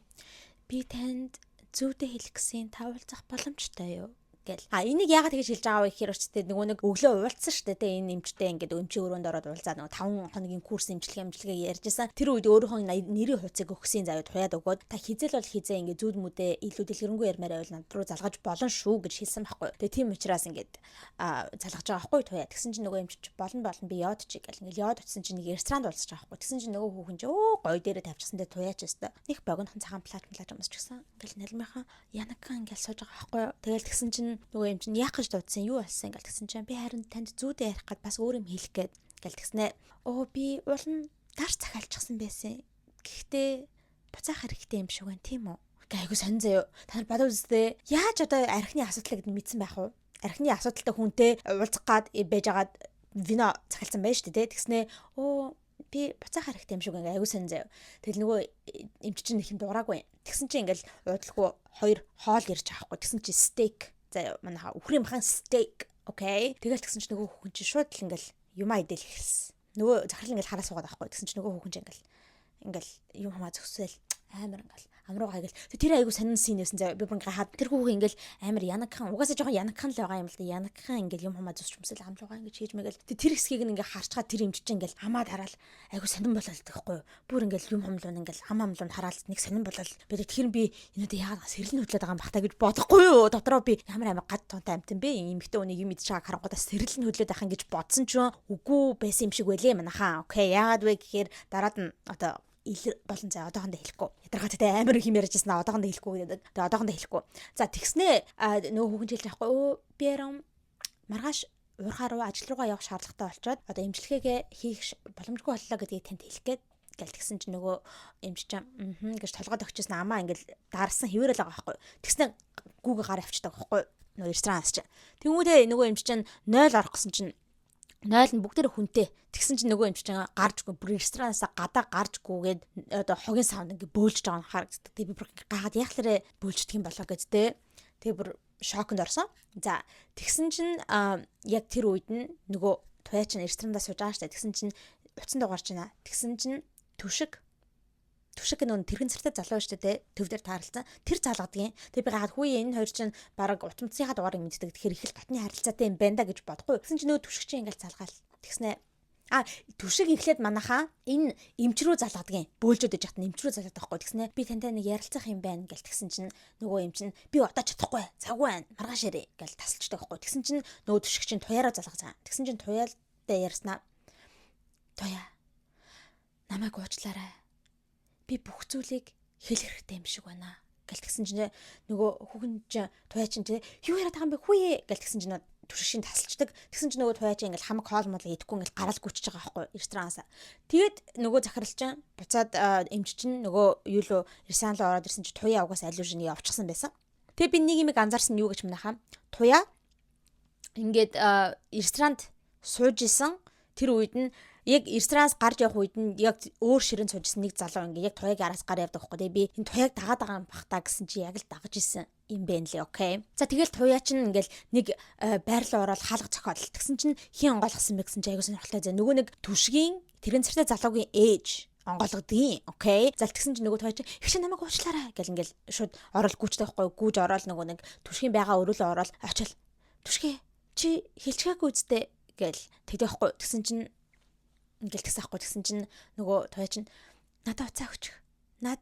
Би танд зүйдээ хэлэх гэсэн та уулзах боломжтой юу гэл. Энийг яагаад тэгж хэлж байгаа вэ гэхээр ч нөгөө нэг өглөө уулзсан шүү дээ энэ эмчтэй ингээд эмчи өрөөнд ороод уулзаад нөгөө 5 хоногийн курс эмчилгээ ярьжсэн. Тэр үед өөрийнхөө нэрийн хуцыг өгсөн заяа туяад өгөөд та хизэл бол хизээ ингээд зүүд мүдээ илүү дэлгэрэнгүй ярмаар байвал над руу залгаж болно шүү гэж хэлсэн байхгүй. Тэгээ тийм учраас ингээд залгаж байгаа байхгүй туяа. Тэгсэн чинь нөгөө эмч болно би яваад чи гэл ингээд яваад утсан чинь нэг ресторанд уулзаж байгаа байхгүй. Тэгсэн чинь нөгөө хүүхэн чи гой дээрээ тавьчихсан дээр туяач өстө. Нэг богинохон цагаан плач юмсч гисэн. Ингээл налмынхаа янакан ингээд сууж байгаа байхгүй. Тэгэл тэгсэн чинь нөгөө юм чинь яах гэж дуудсан юу болсон гэл тэгсэн чинь би харин танд зүүдээ ярих гээд бас өөр юм хэлэх гээд гэл тэгснэ. Би уулын дарс захиалчихсан байсан. Гэхдээ буцаах хэрэгтэй юм шиг байна тийм үү? Айгу сонь заяа. Та нар бодов үстэй. Яаж одоо архины асуудал гэдээ мэдсэн байх вэ? Архины асуудалтай хүнтэй уулзах гад байжгаад вино захиалсан байж шүү дээ. Тэгснэ би буцаах хэрэгтэй юм шиг айгу сонь заяа. Тэгэл нөгөө эмч чинь их юм дуураагүй. Тэгсэн чинь ингээл уудлахгүй 2 хоол ирж байгаа хгүй. Тэгсэн чинь стейк за манайха үхрийн махан стейк окей. Тэгэл тэгсэн чинь нөгөө хүүхэн чинь шууд л ингээл юмаа идэл эхэлсэн. Нөгөө захирал ингээл хараа суугаад байхгүй. Тэгсэн чинь нөгөө хүүхэн чинь ингээл юм хамаа зөксөөл амар ингээл амруугаа гэл тэр айгу сонин син нэсэн за би бүр ингээ хаад тэр хүүхэн ингээл амар янакхан угаасаа жоохон янакхан л байгаа юм л да янакхан ингээл юм хамаа зөсч юмсэл амруугаа ингээ хийж мэгэл тэр хэсгийг ингээ харчгаа тэр юмч чинь ингээл хамаад хараал айгу сонин болол гэхгүй бүр ингээл юм хомлон ингээл хамлон хараал нэг сонин болол тэгэхээр би энүүдээ яагаад сэрэл хөдлөд байгаа юм бах та гэж бодохгүй юу дотроо би ямар амар гад тунтай амтэн бэ эмэгтэй үнийг юм идэж байгааг харангуудаа сэрэл нь хөдлөд байхын гэж бодсон ч үгүй байсан юм шиг байлээ манайхаа окей яагаад вэ гэхээр дараад нь одоо болон заа одоохондоо хэлэхгүй. Ядаргаатай амар их юм ярьжсэн одоохондоо хэлэхгүй гэдэг. Тэгээ одоохондоо хэлэхгүй. За тэгснээ нөгөө хүүхэн хэлж байхгүй. Би ярам маргааш уурхаа руу ажил руугаа явах шаардлагатай болчоод одоо эмчилгээгээ хийх боломжгүй боллоо гэдгийг танд хэлэх гээд тэгсэн чинь нөгөө эмч чинь гэж толгойд өгчсэн амаа ингээл дарсан хിവэрэл байгаа байхгүй. Тэгснээ гүүгээ гар авчдаг байхгүй. Нөгөө ресторанаас чинь. Тэнгүүдээ нөгөө эмч чинь 0 орох гэсэн чинь 0 нь бүгдээр хүнтэй. Тэгсэн чинь нөгөө эмч чинь гарчгүй бүр ресторанаас гадаа гарчгүйгээд одоо хогийн савнд ингээ бөөлж байгаа нь харагддаг. Тэг би бүр гахаад яахлаарэ бөөлждөг юм болоо гэдтэй. Тэг бүр шоконд орсон. За тэгсэн чинь яг тэр үед нь нөгөө туяа чинь ресторанdaa сууж байгаа штэ. Тэгсэн чинь утсан дугаарч байна. Тэгсэн чинь түшиг нөгөө тэрхэн цартай залуу штэ те төв дээр таарлцсан. Тэр залгадгийн. Тэг би гахаад хүү энэ хоёр чинь баг утамцынхаа дугаарыг мэддэг. Тэгэхээр их л дотны харилцаатай юм байна да гэж бодохгүй. Тэгсэн чинь нөгөө түшиг чинь ингээл залгаал. Тэгснэ түшиг ихлээд манайхаа энэ эмч рүү залгадгийн. Бөөлжөд иж хат эмч рүү залгаад байхгүй. Тэгснэ би тантай нэг ярилцах юм байна гэл тэгсэн чинь нөгөө эмч нь би одоо чадахгүй. Завгүй байна. Маргааш ярэ гэл тасалчдаг байхгүй. Тэгсэн чинь нөгөө түшиг чинь туяараа залгацсан. Тэгсэн чинь туяалтай ярьснаа. Туяа. Намайг уучлаарай. Би бүх зүйлийг хэлэх хэрэгтэй юм шиг байна гэл тэгсэн чинь нөгөө хүүхэн чинь туяа чинь юу яриад байгаа юм бэ хүүе гэл тэгсэн чинь түшигшин тасалчдаг тэгсэн чинь нөгөө туяа чинь ингээл хамаг хоол мол идэхгүй ингээл гараал гүчиж байгаа байхгүй ресторанаас тэгээд нөгөө захирал чинь буцаад эмч чинь нөгөө юу лөө ресторан руу ороод ирсэн чинь туяа угаас алюжин явчихсан байсан. Тэгээ би нэг юм анзаарсан юу гэж манайхаа туяа ингээд ресторанд сууж исэн тэр үед нь яг ресторанаас гарч явах үед нь яг өөр ширээн суужсэн нэг залуу ингээ яг туяагийн араас гар явдаг байхгүй тэгээ би энэ туяаг дагаад байгаа юм бах та гэсэн чи яг л дагаж исэн юм байна лээ окей. За тэгэл туяа чинь ингээл нэг байрлал ороод хаалга цохоод тэгсэн чинь хин онгойлгосон бэ гэсэн чи аягүй сонирхолтой зэ нөгөө нэг түшгийн тэрэн цартай залуугийн ээж онгойлгодгийн окей. За тэгсэн чинь нөгөө туяа чинь их чи намайг уучлаарай гэл ингээл шууд орол гүйчтэй байхгүй гүйж ороод нөгөө нэг түшгийн байгаа өрөөлөө ороод очил түшгээ чи хэлчихээгүй үсттэй гэл тэгдэг байхгүй. Тэгсэн чинь ингээл тэгсахгүй тэгсэн чинь нөгөө туяа чинь надад уцаа өгчих. Наад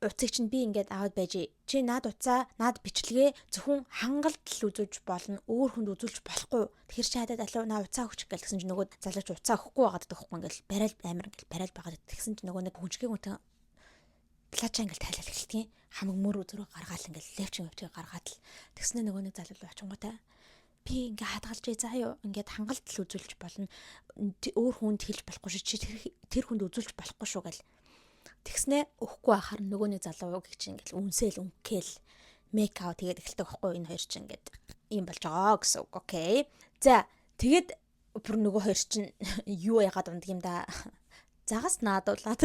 уцыг чинь би ингээд аваад байж чи наад уцаа наад бичлэгээ зөвхөн хангалт л үзүүлж болно. Өөр хүнд үзүүлж болохгүй. Тэгэхээр чи хадаад алуу наа уцаа өгчих гэл тэгсэн чинь нөгөө залууч уцаа өгөхгүй байгаад байхгүй ингээл барайл амар ингээл барайл байгаад тэгсэн чинь нөгөө нэг хүнчгийн үнтэн плача ингээл тайлал эхэлтгийн хамаг мөр үзрөө гаргаал ингээл левчин өвчгийг гаргаад л тэгснэ нөгөө нэг залуу очингуудаа би ингээ хадгалж заа юу ингээд хангалт л үзүүлж болно. Өөр хүнд хэлж болохгүй шүү. Чи тэр хүнд үзүүлж болохгүй шүү гэл. Тэгснэ өгөхгүй ахаар нөгөө нэг залуу гэх чинь ингээл үнсэл үнгээл мейк аут тэгээд эхэлдэг байхгүй энэ хоёр чинь ингээд юм болж байгаа гэсэн үг. Окей. За тэгээд бүр нөгөө хоёр чинь юу яагаад ундаг юм да. Загас наадуулаад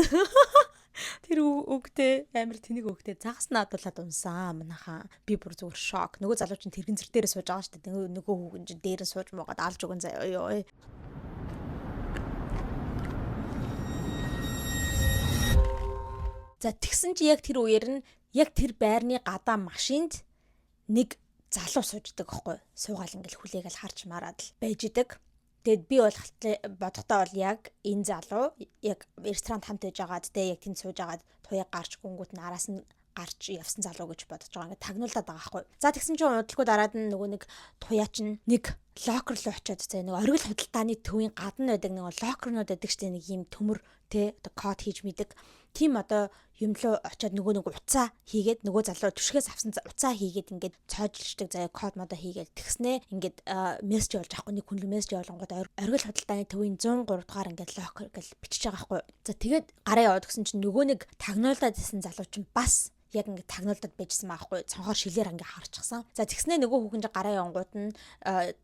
тэр үгтэй амар тэнийг үгтэй загас наадуулаад унсан манайхаа. Би бүр зүгээр шок. Нөгөө залуу чинь тэрхэн зэр дээрээ сууж байгаа шүү дээ. Нөгөө хүүхэн чинь дээр нь сууж муугаад алж өгөн заяа ёо. За тэгсэн чи яг тэр үеэр нь яг тэр байрны гадаа машинд нэг залуу сууждаг байхгүй. Суугаал ингээл хүлээгээл харж мараад л байж идэг. Тэгэд би бол бодохдоо бол яг энэ залуу яг ресторанд хамт байж байгаад яг тэнд сууж байгаад туяг гарч гүнгүүт нь араас нь гарч явсан залуу гэж бодож байгаа. Ингээд тагнуулаад байгаа байхгүй. За тэгсэн чинь удалгүй дараад нь нөгөө нэг туяа чинь нэг локер руу очиод нэг оргил худалдааны төвийн гадна байдаг нэг локернууд байдаг штэ нэг юм төмөр тэ код хийж мэдэг. Тим одоо юм руу очиод нөгөө нэг уцаа хийгээд нөгөө залуу түшгээс авсан уцаа хийгээд ингээд цоожлждаг заяа код модоо хийгээд тэгснээ ингээд мессеж болж авахгүй нэг хүн рүү мессеж явуулангууд оргил худалдааны төвийн 103 дугаар ингээд локер гэж бичиж байгаа байхгүй. За тэгээд гараа яваад гэсэн чинь нөгөө нэг тагнуулаад байсан залуу чинь бас яг ингээд тагнуулдад байжсан байхгүй цонхоор шилээр ингээд харчихсан. За тэгснээ нөгөө хүүхэн гараа явангууд нь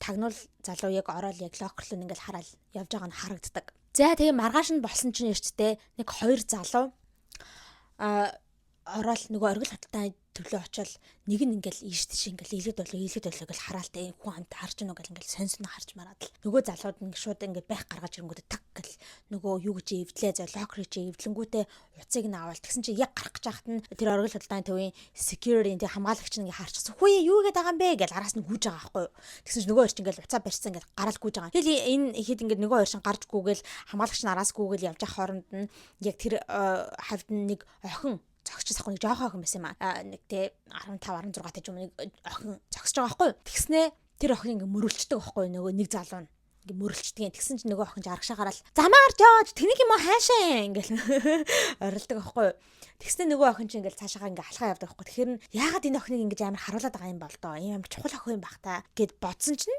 тагнуул залуу яг ороод яг локер руу ингээд хараад явж байгаа нь харагддаг. За тэгээ маргааш нь болсон чинь эрттэй нэг хоёр залуу ороод нөгөө оргил хаттай төлөө очил нэг нь ингээл ийш тийш ингээл илгэд болоо гэл хараалтай хүн хамт харж гэнэ гэл ингээл сонсон харж мараад л нөгөө залууд ингээд шууд ингээд байх гаргаж ирэнгүүтээ так гэл нөгөө юу гэж эвдлээ за локер чи эвдлэнгүүтээ уцыг нь аваад тэгсэн чи яг гарах гэж хахад нь тэр оргил хаттай төвийн security тэг хамгаалагч нь ингээд харчихсан хүү юу гээд байгаа юм бэ гэл араас нь гүйж байгаа байхгүй тэгсэн чи нөгөө хоёр чи ингээд уцаа барьсан ингээд гараал гүйж байгаа. Тэгэл энэ ихэд ингээд нөгөө хоёр шин гарч гүгээл хамгаалагч нь араас гүгээл явж байгаа хооронд нь яг тэр хавьд нэг охин зогсож сахгүй нэг жоохон охин байсан юм аа. Нэг те 15 16 таж юм нэг охин зогсож байгаа байхгүй. Тэгснээ тэр охин ингээ мөрөлчдөг байхгүй нөгөө нэг залуу нь ингээ мөрөлчдөг. Тэгсэн чинь нөгөө охин жаргашаа гараад замаар жоод тэнийг юм уу хаашаа ингээл орилдог байхгүй. Тэгснээ нөгөө охин чинь ингээл цаашаа ингээ алхаа явдаг байхгүй. Тэгэхээр нь яагаад энэ охиныг ингээ амар харуулад байгаа юм бол доо. Ийм амар чухал охин юм бах та гэд бодсон чинь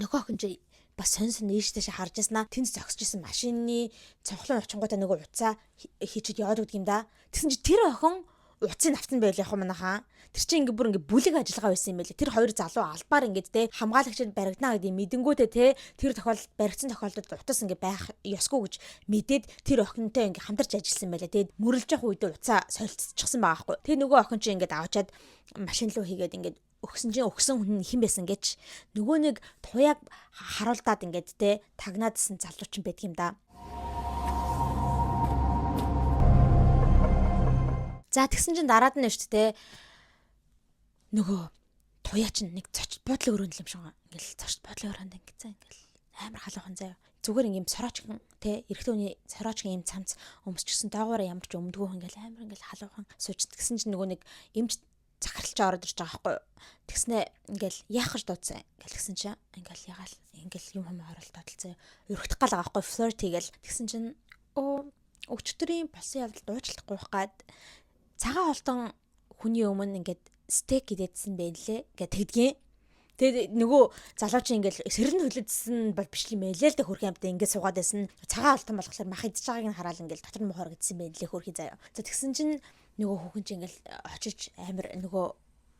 нөгөө охин чинь бас сонсон нээштэйш харж яснаа тэнд зогсож исэн машины цонхлын очингуудаа нөгөө уцаа хийчихэд яваад өгд юм да. Тэгсэн чи тэр охин уцыг авсан байл яг манайхаа. Тэр чинь ингээ бүр ингээ бүлэг ажиллагаа байсан юм байлээ. Тэр хоёр залуу албаар ингээд те хамгаалагчид баригдана гэдэг мэдэнгүүтээ те тэр тохиолдолд баригдсан тохиолдолд утас ингээ байх ёсгүй гэж мэдээд тэр охинтой ингээ хамтарч ажилласан байлээ. Тэгээд мөрөлж явах үедээ уцаа солилцчихсан байгаа байхгүй. Тэгээ нөгөө охин чинь ингээ аваачаад машин руу хийгээд ингээ өгсөн хүн хэн байсан гэж нөгөө нэг туяаг харуулдаад ингээд те тагнаадсан залуучин байдаг юм да. За тэгсэн чинь дараад нь шүү дээ нөгөө туяа чинь нэг цочт бодлоо өрөөнл юм шиг ингээл цочт бодлоо өрөөнд ингээд ингээл амар халуухан заяа зүгээр ингээм сороочгон те эрэгтэй хүний сороочгон юм цамц өмсчихсэн доогоороо ямар ч өмдгөө ингээл амар ингээл халуухан сууж тэгсэн чинь нөгөө нэг эмч захиралч ороод ирж байгаа байхгүй. Тэгснээ ингээл яах гэж дуудсан. Ингээл тэгсэн чинь ингээл ягаал ингээл юм оролт тодлцоо. Өргөдөх гал байгаа байхгүй. Флирт хийгээл тэгсэн чинь өчтөрийн болсон явдалд уучлахгүй байхад цагаан холтон хүний өмнө ингээд стейк идээдсэн байлээ гэж тэгдгийн. Тэгээд нөгөө залуу чинь ингээл сэрэн хөлөдсөн бол биш юм байлээ л дээ хөрх юмтай ингээд суугаад байсан. Цагаан холтон болохоор мах идэж байгааг нь хараад ингээл дотор нь мохор гэдсэн байлээ хөрхий заяа. За тэгсэн чинь нөгөө хүүхэн чинь ингээл очиж амар нөгөө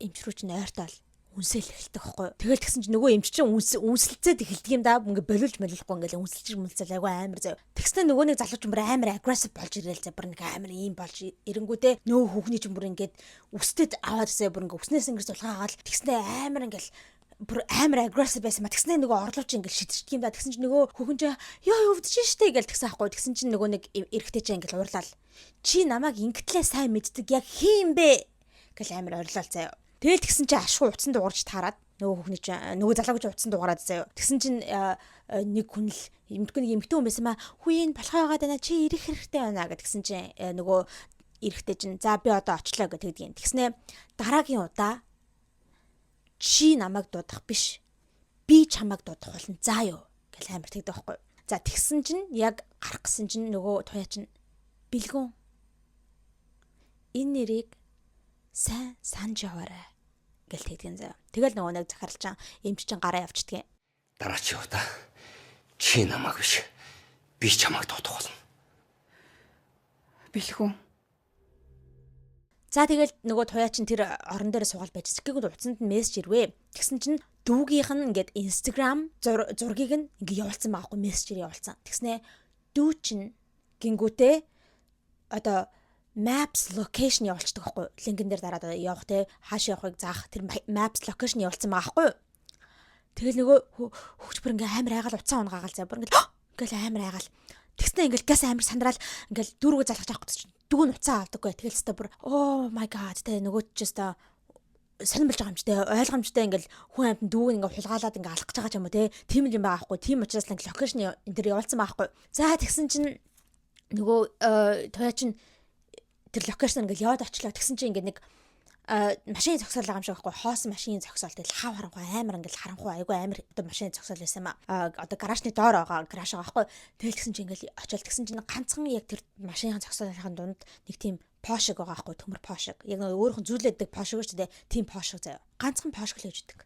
эмч рүү чинь ойртоол үнсэл эхэлдэг байхгүй. Тэгэл тэгсэн чинь нөгөө эмч чинь үнсэлцээд эхэлдэг юм да. Ингээ болиулж молихгүй ингээл үнсэлж айгүй амар заяа. Тэгснэ нөгөө нэг залуу чинь бүр амар агрессив болж ирээл зэ бүр нэг амар ийм болж ирэнгүүтээ нөгөө хүүхний чинь бүр ингээд үстэд аваад зэ бүр ингээ үснээс ингээ сулгаагаал тэгснэ амар ингээл бүр амар агрессив байсан ма тэгснэ нөгөө орлууч ингээл шидэрчдэг юм да. Тэгсэн чинь нөгөө хүүхэн чинь ёо өвдөж штэ гэл тэгсэн ахгүй. Тэгсэн чинь нөгөө нэг эрэгтэй чинь ингээл уурлал чи намайг ингэтлээ сайн мэддэг яг хийм бэ гэл амар орилол заяа. Тэгэл тэгсэн чинь ашгүй утсан дуурж таарад нөгөө хүүхний чинь нөгөө залуу гэж утсан дуурайд заяа. Тэгсэн чинь нэг хүн л эмтгүй нэг эмтэн хүн байсан ма хүү энэ болохоо байгаад байна чи ирэх хэрэгтэй байна гэдгсэн чинь нөгөө эрэгтэй чинь за би одоо очлоо гэдэг. Тэгснэ дараагийн удаа чи намайг дуудах биш би чамайг дуудах болно заа юу гэл амар тэгдэг байхгүй. За тэгсэн чинь яг гарах гэсэн чинь нөгөө туяа чинь бэлгүүн энэ нэрийг сайн санаж яваарай гэл тэгдэн заяа. Тэгэл нөгөө нэг захиралчаа эмч чинь гараа явчихдаг. Дараач юу та чи намайг биш би чамайг дуудах болно. Бэлгүүн. За тэгэл нөгөө туяа чинь тэр орон дээр суугаад байж зэкгүүд утсанд нь мессеж ирвэ. Тэгсэн чинь дүүгийнх нь ингээд Instagram зургийг нь ингээд явуулсан байхгүй мессежээр явуулсан. Тэгснэ дүү чинь гингүүтээ одоо maps location явуулчихдаг байхгүй. Линкэн дээр дараад явах те хааш явахыг заах тэр maps location явуулсан байгаа байхгүй. Тэгэл нөгөө хөгч бүр ингээд амар айгаал уцаа унгаагаал заа бүр ингээд амар айгаал. Тэгснэ ингээл газ амар сандраал ингээл дүүргөө залгаж авах гэж дүүг нь уцаа авдаггүй. Тэгэл өстө бүр oh my god тэ нөгөө ч өстө сонирмолж байгаа юм ч тэ ойлгомжтой ингээл хүн амьд дүүг ингээ хулгаалаад ингээ алах гэж байгаа ч юм уу тэ. Тийм юм байгаа байхгүй. Тийм учраас л ингээл локейшн энэ төр явуулсан байхгүй. За тэгсэн чинь нөгөө туяа чинь тэр локейшн ингээл яваад очлоо. Тэгсэн чинь ингээ нэг машин зогсоол байгаа юм шиг байхгүй. Хоосон машин зогсоол тэгэл хав харанхуй амар ингээл харанхуй айгүй амар одоо машин зогсоол байсан юм аа. Одоо гаражны доор байгаа гараж байгаа байхгүй. Тэгэл тэгсэн чинь ингээл очиод тэгсэн чинь ганцхан яг тэр машинын зогсоолын дунд нэг тийм пошиг байгаа байхгүй. Төмөр пошиг. Яг нөгөө өөрөөхөн зүйлээдэг пошиг шүү дээ. Тийм пошиг заяа. Ганцхан пошиг л ээждэг.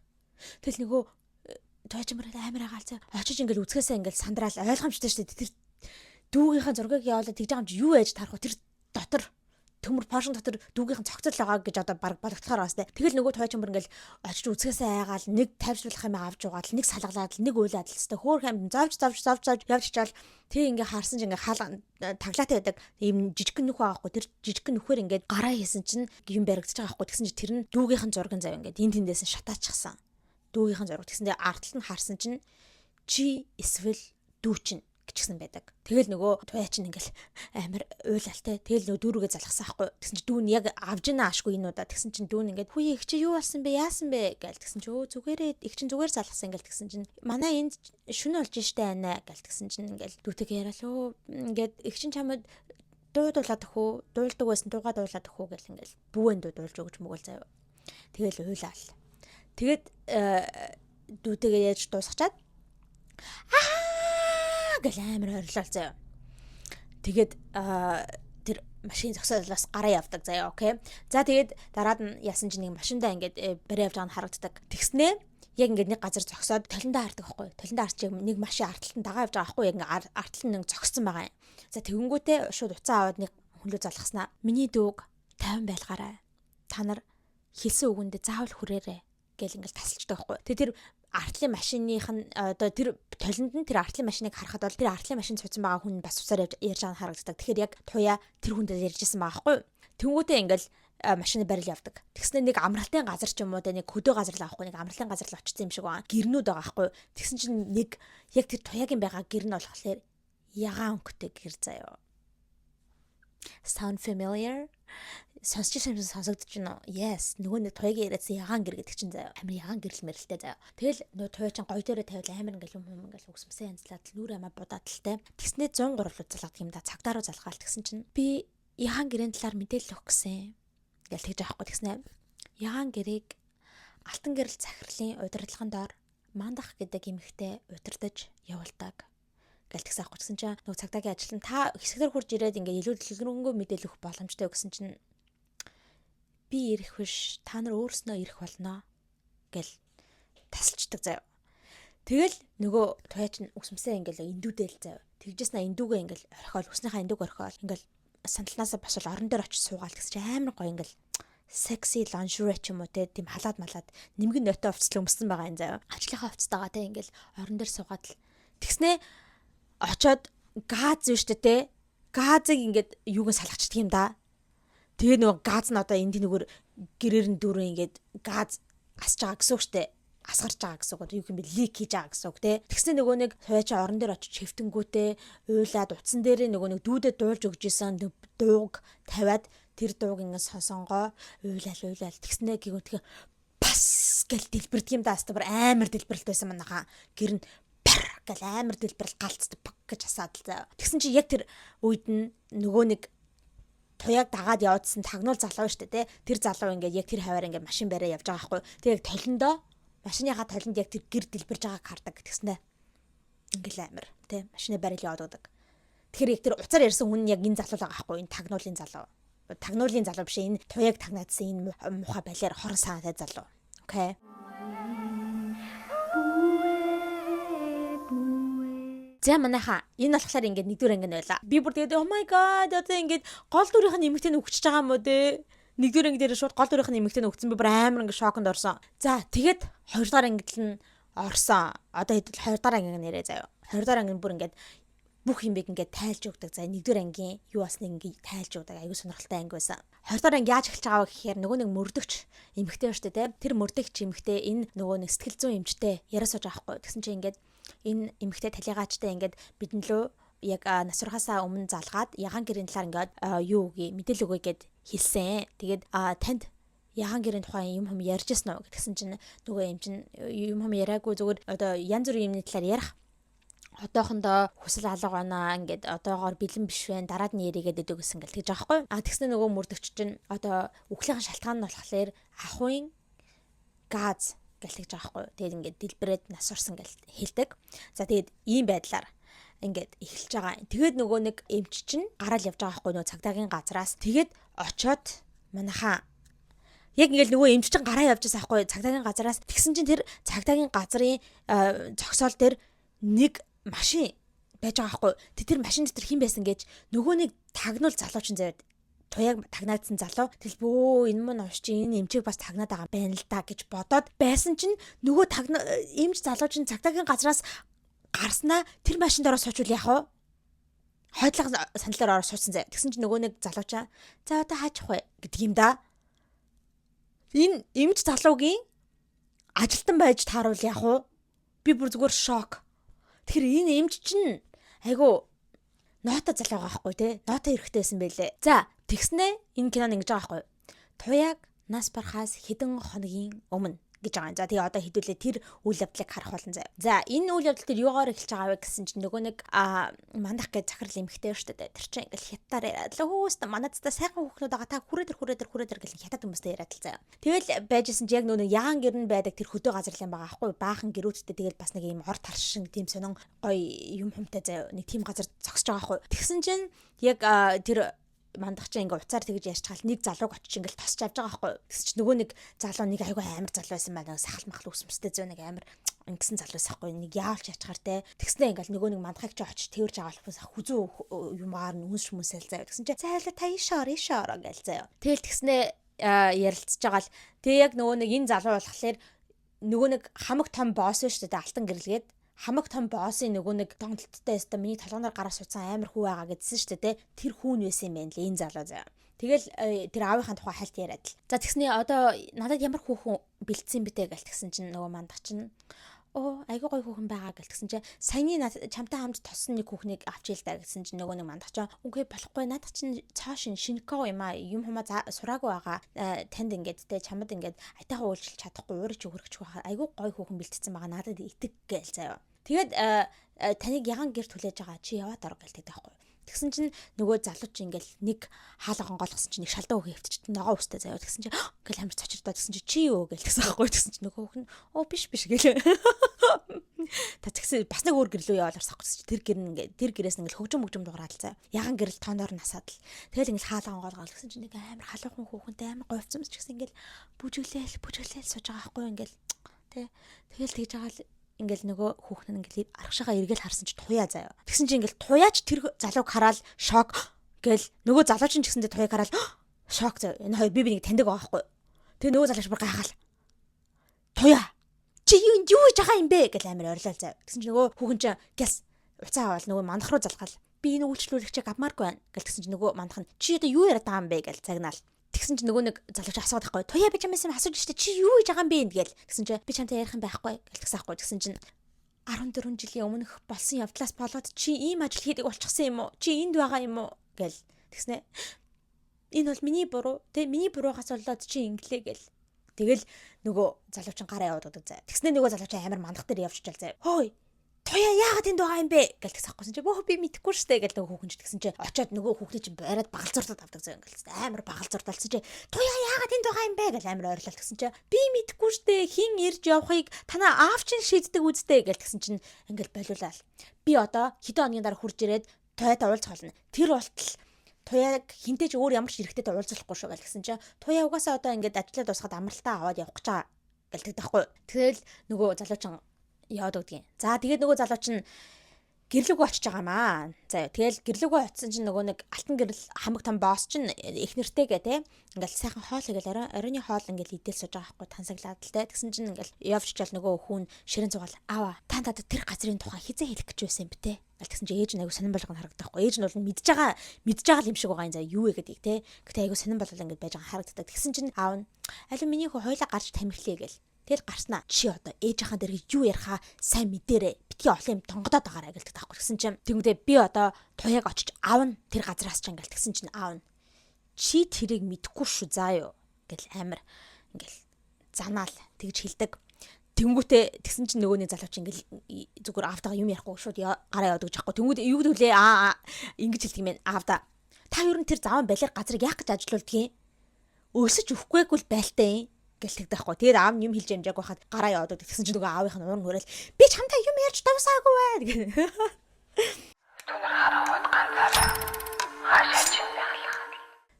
Тэгэл нөгөө тойчмөр амар агаалцаа. Очиж ингээл үзэхээсээ ингээл сандраал ойлгомжтой шүү дээ. Тэр дүүгийнхаа зургийг явуулаад тэгж байгаа юм чи юу ээж тарах вэ? Тэр дотор төмөр пошин дотор дүүгийнхэн цогцол байгаа гэж одоо баг бодогдохоор байна сте. Тэгэл нөгөө тойчмөр ингээл очиж үзэхээсээ айгаал нэг тайвшруулах юм авч угаал нэг салгалаад нэг уйлаад л сте. Хөөх амьд зовж явж чичаал тэг ингээ харсан чинь ингээ таглаатай байдаг ийм жижигхэн нөх байгаа хгүй. Тэр жижигхэн нөхөр ингээд гараа хийсэн чинь юм баригдаж байгаа хгүй. Тэгсэн чинь тэр нь дүүгийнхэн зургийн зав ингээд энэ тэндээс нь шатаачихсан. Дүүгийнхэн зураг тэгсэндээ арттал нь харсан чинь чи эсвэл дүү чинь гिचгсэн байдаг. Тэгэл нөгөө туяа чинь ингээл амар уйлалтай. Тэгэл нөгөө дүүргээ залгасан аахгүй. Тэгсэн чинь дүүн яг авж ийна ашгүй энэ удаа. Тэгсэн чинь дүүн ингээд хүү их чи юу болсон бэ? Яасан бэ? Гээл тэгсэн чинь өө зүгээрээ их чинь зүгээр залгасан ингээл тэгсэн чинь манай энд шүн болж штэ ана гээл тэгсэн чинь ингээл дүүтэйг яриалаа өө ингээд их чинь чамд дуулаад өхөө дуулдаг байсан дуугаа дуулаад өхөө гэл ингээл бүүэндөө дуулж өгч мөгөл заяа. Тэгэл уйлаал. Тэгээд дүүтэйгээ яаж дуусгачаад гэл амар ойрлол заяа. Тэгээд тэр машин зогсоолоос гараа явдаг заяа. Окей. За тэгээд дараад нь яасан чинь нэг машиндаа ингээд барай явж байгаа нь харагддаг. Тэгснээ яг ингээд нэг газар зогсоод толиндоо хардаг байхгүй. Толиндоо харч нэг машин артталт нь дагаа явж байгаа байхгүй. Яг ингээд артталт нь нэг зогссон байгаа юм. За тэгэнгүүтээ шууд уцаа аваад нэг хүнлүү залгаснаа. Миний дүүг 50 байлгаарай. Та нар хэлсэн үгэндээ заавал хүрээрээ гэл ингээд тасалчдаг байхгүй. Тэгээд тэр артлын машиных нь одоо тэр толинд нь тэр артлын машиныг харахад бол тэр артлын машин цуцсан байгаа хүн бас уцаар ярьж байгаа нь харагддаг. Тэгэхээр яг туяа тэр хүндээ ярьжсэн байгаа байхгүй. Тэнгүүтээ ингээл машины барил явдаг. Тэгснээр нэг амралтын газар ч юм уу нэг хөдөө газар л аахгүй нэг амралтын газар л очсон юм шиг байгаа. Гэрнүүд байгаа байхгүй. Тэгсэн чинь нэг яг тэр туяагийн байгаа гэр нь болохоор ягаан өнгөтэй гэр заяа. Sound familiar? Сонсож сонсогдож байна. Yes, нөгөө нэг туяагийн яриадсан ягаан гэр гэдэг чинь заяа. Амар ягаан гэрэл мэрэлтэй заяа. Тэгэл нөгөө туяа чинь гоё дээрээ тавил амар ингээл юм ингээл үсмсээ янзлаад нүрэ амаа будаад талтай. Тэгснээ 103 руу залгадаг юм да. Цагдаа руу залгаал тэгсэн чинь би ягаан гэрийн талаар мэдээлэл өгөх гэсэн. Ингээл тэгж аахгүй тэгснээ. Ягаан гэрийг алтан гэрэл захирлын удирдлагын доор мандах гэдэг эмэгтэй удирдах явуулдаг. Гэлтгсэн аахгүй гэсэн чинь нөгөө цагдаагийн ажилтан та хэсгээр хурж ирээд ингээ илүү дэлгэрэнгүй мэдээлэл өгөх боломжтой гэсэн чинь би ирэх биш та нар өөрснөө ирэх болно гэл тасалчдаг заяа. Тэгэл нөгөө туяа чинь үсмсээ ингээл эндүүдэл заяа. Тэгжээснэ эндүүгээ ингээл орхиол үснийхаа эндүүг орхиол ингээл сандалнаасаа босвол орон дээр очиж суугаал гэсэн чинь амар гоё ингээл секси ланжуре ч юм уу те тийм халаад малаад нэмгэн нотой хувцлаа өмсөн байгаа юм заяа. Ажлынхаа хувцтайгаа те ингээл орон дээр суугаад л тэгснээ очоод газ юу штэ те газыг ингээд юуг нь салгачдаг юм да. Тэгээ нөгөө газ нь одоо энд нөгөө гэрээр нь дөрөв ингээд газ асж байгаа гэсэн үг штэ. Асгарч байгаа гэсэн үг. Юу юм бэ лик хийж байгаа гэсэн үг те. Тэгснэ нөгөө нэг хойч орон дээр очиж хэвтэнгүүтээ уйлаад утсан дээр нөгөө нэг дүүдэд дуулж өгч исэн дууг тавиад тэр дууг ингээд сонсонгоо уйлал тэгснэ гэгөө бас гэл дэлбэрдэг юм да. Астабар амар дэлбэрэлт байсан манайхаа. Гэр нь гэл амар дэлбэрэл галцдаг пак гэж асаад л. Тэгсэн чи яг тэр үед нь нөгөө нэг туяаг дагаад явуулсан тагнуул залуу шүү дээ. Тэр залуу ингээд яг тэр хаваар ингээд машин бариа явж байгаа байхгүй. Тэг яг толиндоо машиныхаа толинд яг тэр гэр дэлбэрж байгааг хардаг гэснэ. Ингээл амир тий машины барил яваад байдаг. Тэгэхээр яг тэр уцаар ярьсан хүн яг энэ залуу байгаа байхгүй. Энэ тагнуулын залуу. Тагнуулын залуу биш энэ туяаг тагнаадсан энэ муха балиар хорон саатай залуу. Окей. За манайха энэ болохоор ингээд нэгдүгээр анги нь байла. Би бүр тэгээд oh my god одоо ингээд гол дүрийнх нь эмэгтэй нөгчөж байгаа юм уу те. Нэгдүгээр анги дээр шууд гол дүрийнх нь эмэгтэй нөгцсөн би бүр амар ингээд шоконд орсон. За тэгээд хоёрдугаар ангид нь орсон. Одоо хэдэл хоёрдугаар анги нэрээ заяа. Хоёрдугаар анги нь бүр ингээд бүх юм бэг ингээд тайлж өгдөг. За нэгдүгээр ангийн юу басныг ингээд тайлж өгдөг. Аюу сонирхолтой анги байсан. Хоёрдугаар анги яаж эхэлж байгаа вэ гэхээр нөгөө нэг мөрдөгч эмэгтэй ба штэ те. Тэр мөрдөгч эмэгтэй энэ нөгөө нэг сэтгэл зүйн эмчтэй яриа сууж байгаа хгүй. Тэгсэн чинь ингээд энэ эмэгтэй талигаачтай ингээд бидэн лөө яг насурхаасаа өмнө залгаад ягаан гэрийн талаар ингээд юу үгүй мэдээлэл өгөө гэд хэлсэн. Тэгээд танд ягаан гэрийн тухай юм ярьжсэн үү гэдгсэн чинь нөгөө юм чинь юм яриаггүй зүгээр одоо янз бүрийн юмны талаар ярих одоохондоо хүсэл алга байна ингээд одоогоор бэлэн биш вэ дараад нь яригээд өгдөг гэсэн гэл тэгж байгаа байхгүй. Тэгснэ нөгөө мөрдөгч чинь одоо үхлийн шалтгаан нь болохоор ахуйн газ гэл тэгж байгаа байхгүй. Тэгээд ингээд дэлбэрээд нас орсон гэл хэлдэг. За тэгээд ийм байдлаар ингээд эхэлж байгаа. Тэгээд нөгөө нэг эмч чинь гараал явж байгаа байхгүй нөгөө цагдаагийн газраас. Тэгээд очоод манайхаа яг ингээд нөгөө эмч чинь гараа явж байгаа байхгүй цагдаагийн газраас. Тэгсэн чинь тэр цагдаагийн газрын зогсоол дээр нэг машин байж байгаа байхгүй. Тэр машин дотор хэн байсан гэж нөгөө нэг тагнуул залуучин заяа туяаг тагнаадсан залуу тэгэл бөө энэ мөн уушч энэ эмчиг бас тагнаад байгаа байна л да гэж бодоод байсан чинь нөгөө эмч залуучин цагдаагийн газраас гарснаа тэр машинд ороо суучвал яах вэ? Хойдлого сандлаар ороо суусан заяа. Тэгсэн чинь нөгөө нэг залуучаа за одоо хаачих вэ гэдэг юм да. Энэ эмч залуугийн ажилтан байж тааруул яах вэ? Би бүр зүгээр шок. Тэгэхээр энэ эмч чинь айгу нота залуу байгаа байхгүй те. Нота эрэхтэй байсан байлээ. За тэгснэ энэ кинон ингэж байгаа байхгүй. Туяаг нас барахаас хэдэн хоногийн өмнө гэж байгаа. За тэгээ одоо хэдүүлээ тэр үйл явдлыг харах болно заяа. За энэ үйл явдал тэр юугаар эхэлж байгаа вэ гэсэн чинь нөгөө нэг мандах гэж захирал эмхтэй шүү дээ. Тэр чинь ингээл хятаар яриад л хөөс манад та сайхан хүүхнүүд байгаа та хүрээ гэл хятад хүмүүстэй яриад л заяа. Тэгэл байжсэн чинь яг нөгөө ягаан гэр нь байдаг тэр хөдөө газарлын байгаа аахгүй баахан гэрүүдтэй тэгэл бас нэг юм ор таршин тийм сонин гоё юм хүмтэй заяа. Нэг тийм газар зогсож байгаа аахгүй. Тэгсэн чинь яг тэр мандах чинь ингээ уцаар тэгж ярьж чаал нэг залууг очиж ингээл тосч авч байгаа байхгүй. Тэгс чи нөгөө нэг залуу нэг айгүй амар залуу байсан байна. Сахал махал үсмэстэй зөө нэг амар ингэсэн залуу байхгүй. Нэг яавч ячгаар те. Тэгснэ ингээл нөгөө нэг мандахыг чи очиж тэрж байгаа болохоос хүзүү юмар нь үнс хүмүүсэл заяа. Тэгсэн чи зайлаа та ишоор гээл заяа. Тэгэл тэгснэ ярилцж байгаа л тэгээ яг нөгөө нэг энэ залуу болохоор нөгөө нэг хамаг том босс шүү дээ алтан гэрэлгээд хамаг том боссын нөгөө нэг донтолттой өстө миний толгоноор гараа суудсан амар хүү байгаа гэдсэн шүү дээ тэр хүүн байсан юм байна лээ энэ залуу заяа. Тэгэл тэр аавынхаа тухай хальт яриад л. За тэгснээ одоо надад ямар хүүхэн бэлдсэн битээ гэл тэгсэн чинь нөгөө мандах чинь айгуу гой хүүхэн байгаа гэл тэгсэн чинь саяны чамтай хамт тоссон нэг хүүхнийг авч ийл та гэсэн чинь нөгөө нэг мандах чинь үгүй болохгүй надад чинь цаашин шинэко юм аа юм хумаа сураагүй байгаа танд ингээд те чамд ингээд айтайхан уулзч чадахгүй уурч өгөрч байгаа айгуу гой хүүхэн бэлдсэн байгаа надад итэг гээл заяа. Тэгээд таныг ягаан гэрт хүлээж байгаа чи яваад ор гээл тэгдэг байхгүй. Тэгсэн чинь нөгөө залууч ингээл нэг хаалга гонголгосон чинь нэг шалдаа өгөө хөвтөж ногоо үстэй заяа. Тэгсэн чинь ингээл хамар цочирдоо тэгсэн чинь чи юу гээл тэгсэн байхгүй. Тэгсэн чинь нөгөө хүүхэн биш гээл. Та тэгсэн бас нэг өөр гэрлөө явааларсахгүй чинь тэр гэр нь ингээд тэр гэрээс ингээл хөгжим дуурайд л заяа. Ягаан гэрэл тооноор насаад л. Тэгэл ингээл хаалга гонголгоо тэгсэн чинь нэг амар халуухан хүүхэнтэй амар говьцсон ч гэсэн ингээл бүжиглээл сууж байгаа байхгүй ингээл тэ. Тэгэл тэгж байгаа л ингээл нөгөө хүүхэн нь ингээл аргашаага эргэл харсан чи туяа заяа. Тэгсэн чи ингээл туяач тэр залууг хараад шок гэл нөгөө залууч нь ч гэсэндээ туяаг хараад шок заяа. Энэ хоёр би нэг таньдаг байгаа байхгүй. Тэгээ нөгөө залууч бүр гайхаал. Туяа чи юу хийж байгаа юм бэ гэл амар ойрлол заяа. Тэгсэн чи нөгөө хүүхэн чи гэс уцаа аваад нөгөө мандах руу залгаал. Би энэ үйлчлүүлэгчийг авмааргүй байна гэл тэгсэн чи нөгөө мандах нь чи одоо юу яриад байгаа юм бэ гэл цагнаал. Тэгсэн чи нөгөө нэг залууч асууад байхгүй. Туяа би чамаас асууж штэ чи юу хийж байгаа юм бэ гэл. Тэгсэн чи би чамтай ярих юм байхгүй гэл тэгсэн байхгүй. Тэгсэн чи 14 жилийн өмнөх болсон явдлаас болоод чи ийм ажил хийдэг болчихсон юм уу? Чи энд байгаа юм уу гэл. Тэгснэ. Энэ бол миний буруу. Тэ миний буруугаас болоод чи инглээ гэл. Тэгэл нөгөө залуучин гараа яваад удаг заа. Тэгснэ нөгөө залуучин амар мандах дээр явж чал заа. Хөөе. Туяа яагаад энд байгаа юм бэ гэл тэгсэхгүйсэн чи бөө би мэдэхгүй штэ гэл нөгөө хүүхэн ч тэгсэн чи очоод нөгөө хүүхний чинь байраад багалзуурдад авдаг заа ингээл амар багалзуурдалсан чи туяа яагаад энд байгаа юм бэ гэл амар ойрлол тэгсэн чи би мэдэхгүй штэ хин ирж явахыг танаа аав чинь шийддэг үсттэй гэл тэгсэн чинь ингээл болиулаад би одоо хэдэн хоногийн дараа хурж ирээд туяатай уулзах болно тэр болтол туяаг хинтэж өөр ямар ч хэрэгтэй уулзахгүй шүү гэл тэгсэн чи туяа угаасаа одоо ингээд ажиллаа дуусгаад амралтаа аваад явах гэж байгаа гэл тэгдэхгүй тэгэл нөгөө залуучин яваад өгдөг. За тэгээд нөгөө залууч нь гэрлүүгөө очиж байгаа маа. За тэгэл гэрлүүгөө очисон чинь нөгөө нэг алтан гэрэл хамаг том босс чинь их нэртэйгээ те ингээл сайхан хоол хийгээл оройны хоол ингээл идэл сууж байгаа байхгүй тансаглаад л те тэгсэн чинь ингээл явж чал нөгөө хүн ширэн цугаал аваа та тэр газрын тухай хизээ хэлэх гэж байсан юм бэ те тэгсэн чинь ээж нь айгу сонирн болгоно харагддаг байхгүй ээж нь бол мэдж байгаа юм шиг байгаа юм за юу вэ гэдэг те гэтээ айгу сонирн болгол ингээд байж байгаа харагддаг тэгсэн чинь аав нь аль миний хөө хойлоо гарч тамхилээ гээл. Тэгэл гарснаа чи одоо ээжийнхаа дээр юу яриха сайн мэдэрээ битгий олон юм тонгодоод байгаарай гэлдэг таахгүй. Тэгсэн чинь тэгмдээ би одоо туяаг очиж аавна тэр газраас ч ингээл тэгсэн чинь аавна. Чи тэрийг мэдэхгүй шүү заа юу гэл амар ингээл занаал тэгж хэлдэг. Тэнгүүтээ тэгсэн чинь нөгөөний залууч ингээл зүгээр аавтайгаа юм ярихгүй шууд гараа яваад гэж аахгүй. Тэнгүүд юу гэдүүлээ ингэж хэлдэг юм байна. Аавда та ер нь тэр заван балер газрыг яах гэж ажилуулдгийг өсөж өгөхгүйгүй л байлтай гэлтэгдэх байхгүй. Тэгээд аав нь юм хэлж амжааг байхад гараа яваад тэгсэн чинь нөгөө аавынх нь уурн хүрэл би чамтай юм ярьж дуусаагүй бай гэх. Түнэр харахад ганцаараа хаашаач юм яхах.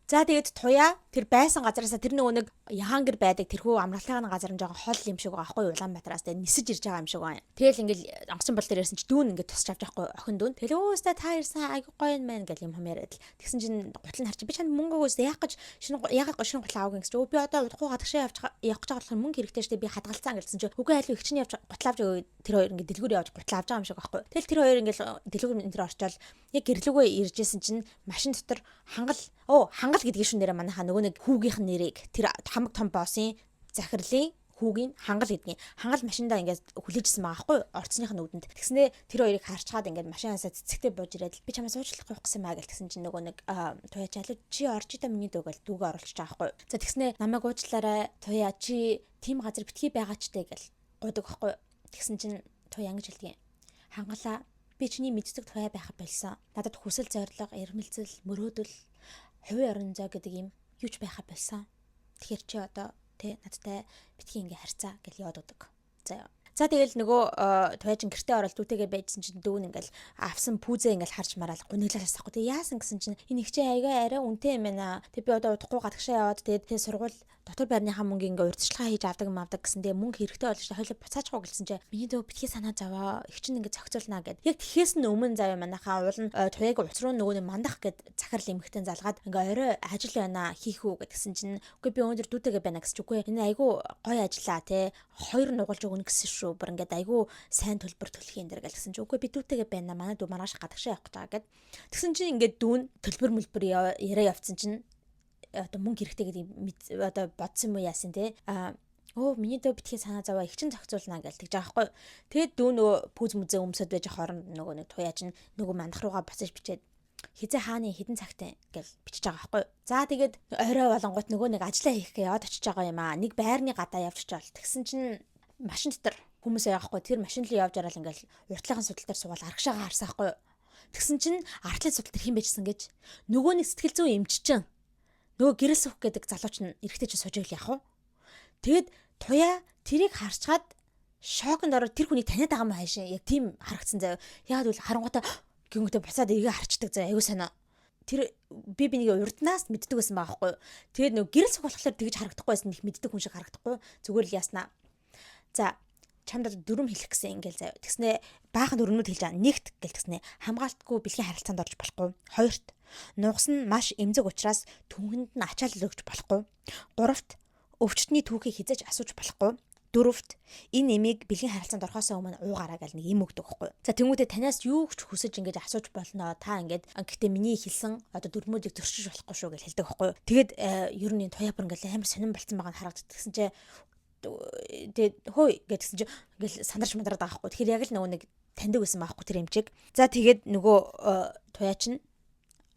За тэгээд туяа тэр байсан газараасаа тэр нөгөө нэг яхангэр байдаг тэрхүү амралтын газар нь жоохон хол юм шиг байгаа байхгүй Улаанбаатараас тэгээд нисэж ирж байгаа юм шиг байна. Тэгэл ингээл онгоцон бол дээр ирсэн чи дүүн ингээд тусч авч байхгүй охин дүүн. Тэгэл өөстө та ирсэн айгу гоё юм байна гэл юм яриад л тэгсэн чинь гутал нь харчих би чанд мөнгөөгөөс яах гэж ягаад шинэ гутал аавг гэсэн чи би одоо удахгүй гадагшаа явах гэж байгаа болохоор мөнгө хэрэгтэй штэ би хадгалцсан гэсэн чи үгүй айлуу их чинь явж гутал авч өгөө тэр хоёр ингээд дэлгүүр явж гутал авч байгаа юм шиг байхгүй. Тэгэл тэр хоёр ингээд дэлгүүр энэ төр орчоод яг гэрлүүгөө иржсэн чинь машин дотор хангал гэдгийг шүн нэрээ манайхаа нөгөө нэг хүүгийнх нь нэрийг тэр хамаг том боссын захирлын хүүгийн хангал гэдгийг хангал машиндаа ингээд хүлээжсэн байгаа байхгүй орцсных нь нүдэнд. Тэгснээ тэр хоёрыг харчгаад ингээд машинаасаа цэцэгтэй бууж ирээд би чамаас уучлах гэсэн маа гэл тэгсэн чинь нөгөө нэг туяа чалуу чи орж идэ миний дөгөл дүүгээ оруулчих байгаа байхгүй. За тэгснээ намайг уучлаарай туяа чи тийм газар битгий байгаа ч дээ гэл гуйдаг байхгүй. Тэгсэн чинь туяа ингэж хэлдэг. Хангалаа би чиний мэддэг туяа байх болсон. Надад хүсэл зориг, эрмэлзэл, мөрөөдөл, хувийн орон зай гэдэг юм юу ч байха болсон. Тэгэхээр чи одоо тэ надтай битгий ингээ харьцаа гэл яваад удаг. За тэгэл нөгөө туяачин гэртээ ороод дүүтэйгээ байжсэн чинь дүүн ингээл авсан пүүзээ ингээл харж мараал гуниглаас ахгүй. Тэг яасан гэсэн чинь энэ их чи аяга арай үнэтэй юм байна. Тэг би одоо удахгүй гадагшаа яваад тэгээд сургууль дотор байрныхаа мөнгө ингээ урьдчилгаа хийж авдаг гэсэн дээ мөнгө хэрэгтэй болж хойлоо буцаачгүй гэлсэн чинь миний дөө битгий санаа зовоо их чинь ингээ зохицуулнаа гэд. Яг тэхээс нь өмнө заяа манайхаа уул нь туяаг уцруу нөгөө мандах гэд захирал эмхтэн залгаад ингээ орой ажил байна хийх үү гэдгсэн чинь үгүй би өндөр дүүтэйгээ байна гэсэн чинь үгүй энэ айгу гоё ажиллаа те хоёр нугалж өгнө гэсэн шүү. Бүр ингээд айгүй сайн төлбөр төлөх юм дэр гэлсэн чи үгүй би дүүтэйгээ байна манай дүү маргааш гадагшаа явах гэж байгаа гэд. Тэгсэн чинь ингээд дүүн төлбөр мөлбөр яриа явцсан чинь одоо мөнгө хэрэгтэй гэдэг одоо бодсон юм уу яасан те миний дөө битгий санаа зовоо их чин зохицуулнаа гэл тэгж байгаа байхгүй. Тэгээд дүү нөгөө пүүз мүзээ өмсөд байж хооронд нөгөө нэг туяач нь нөгөө мандах руугаа буцаж бичээд хизээ хааны хідэн цагтай гэл бичиж байгаа байхгүй. За тэгээд орой болонгууд нөгөө нэг ажиллаа хийх гэж яваад очиж байгаа юм аа. Нэг байрны гадаа явж чаал. Тэгсэн чинь машин дотор хүмүүс яахгүй тэр машин л явж арал ингээл уртлахын судал дээр суугаад аргашаага харсан байхгүй. Тэгсэн чинь артлын судал тэр хин байжсан гэж нөгөө нэг сэтгэл зүйн эмччин нөгөө гэрэл суух гэдэг залууч нь эрэхтэй ч сууж ийл яах вэ? Тэгэд туяа тэрийг харчгаад шоконд ороод тэр хүнийг таниад байгаа юм хаашаа яг тийм харагдсан заяа. Яагаад гэвэл харангуйтай гингүүтээ буцаад эргээ харчдаг заяа аюу санаа. Тэр би бинийг урднаас мэддэг байсан байгаа байхгүй. Тэгээд нөгөө гэрэл суух болохоор тэгж харагдахгүй байсан их мэддэг хүн шиг харагдахгүй. Зүгээр л яснаа. За чамд дөрөм хэлэх гэсэн ингээл заяа. Тэгснэ баахан дөрмөд хэлж байгаа. Нэгт гэл тэгснэ хамгаалтгүй бэлгийн харилцаанд орж болохгүй. Хоёрт нугас нь маш эмзэг учраас түнхэнд нь ачаалал өгч болохгүй. Гуравт өвчтний түүхийг хизээж асууж болохгүй. Дөрөвт энэ эмийг бэлгийн харилцаанд орохоос өмнө уугаараа гал нэг юм өгдөг байхгүй. За тэмүүтэ танаас юу ч хүсэж ингэж асууж болно. Та ингэж гэхдээ миний хэлсэн одоо дөрмүүдийг төрчиж болохгүй шүү гэж хэлдэг байхгүй. Тэгээд ер нь туяа бүр ингээл амар сонирн болцсон байгаа нь харагддаг. Тэгсэн чинь тэгээд хөөе гэдгсэн чинь ингээл сандарч мандараад байгаа байхгүй. Тэгэхээр яг л нөгөө нэг таньдаг байсан байхгүй тэр эмчиг. За тэгээд нөгөө туяач нь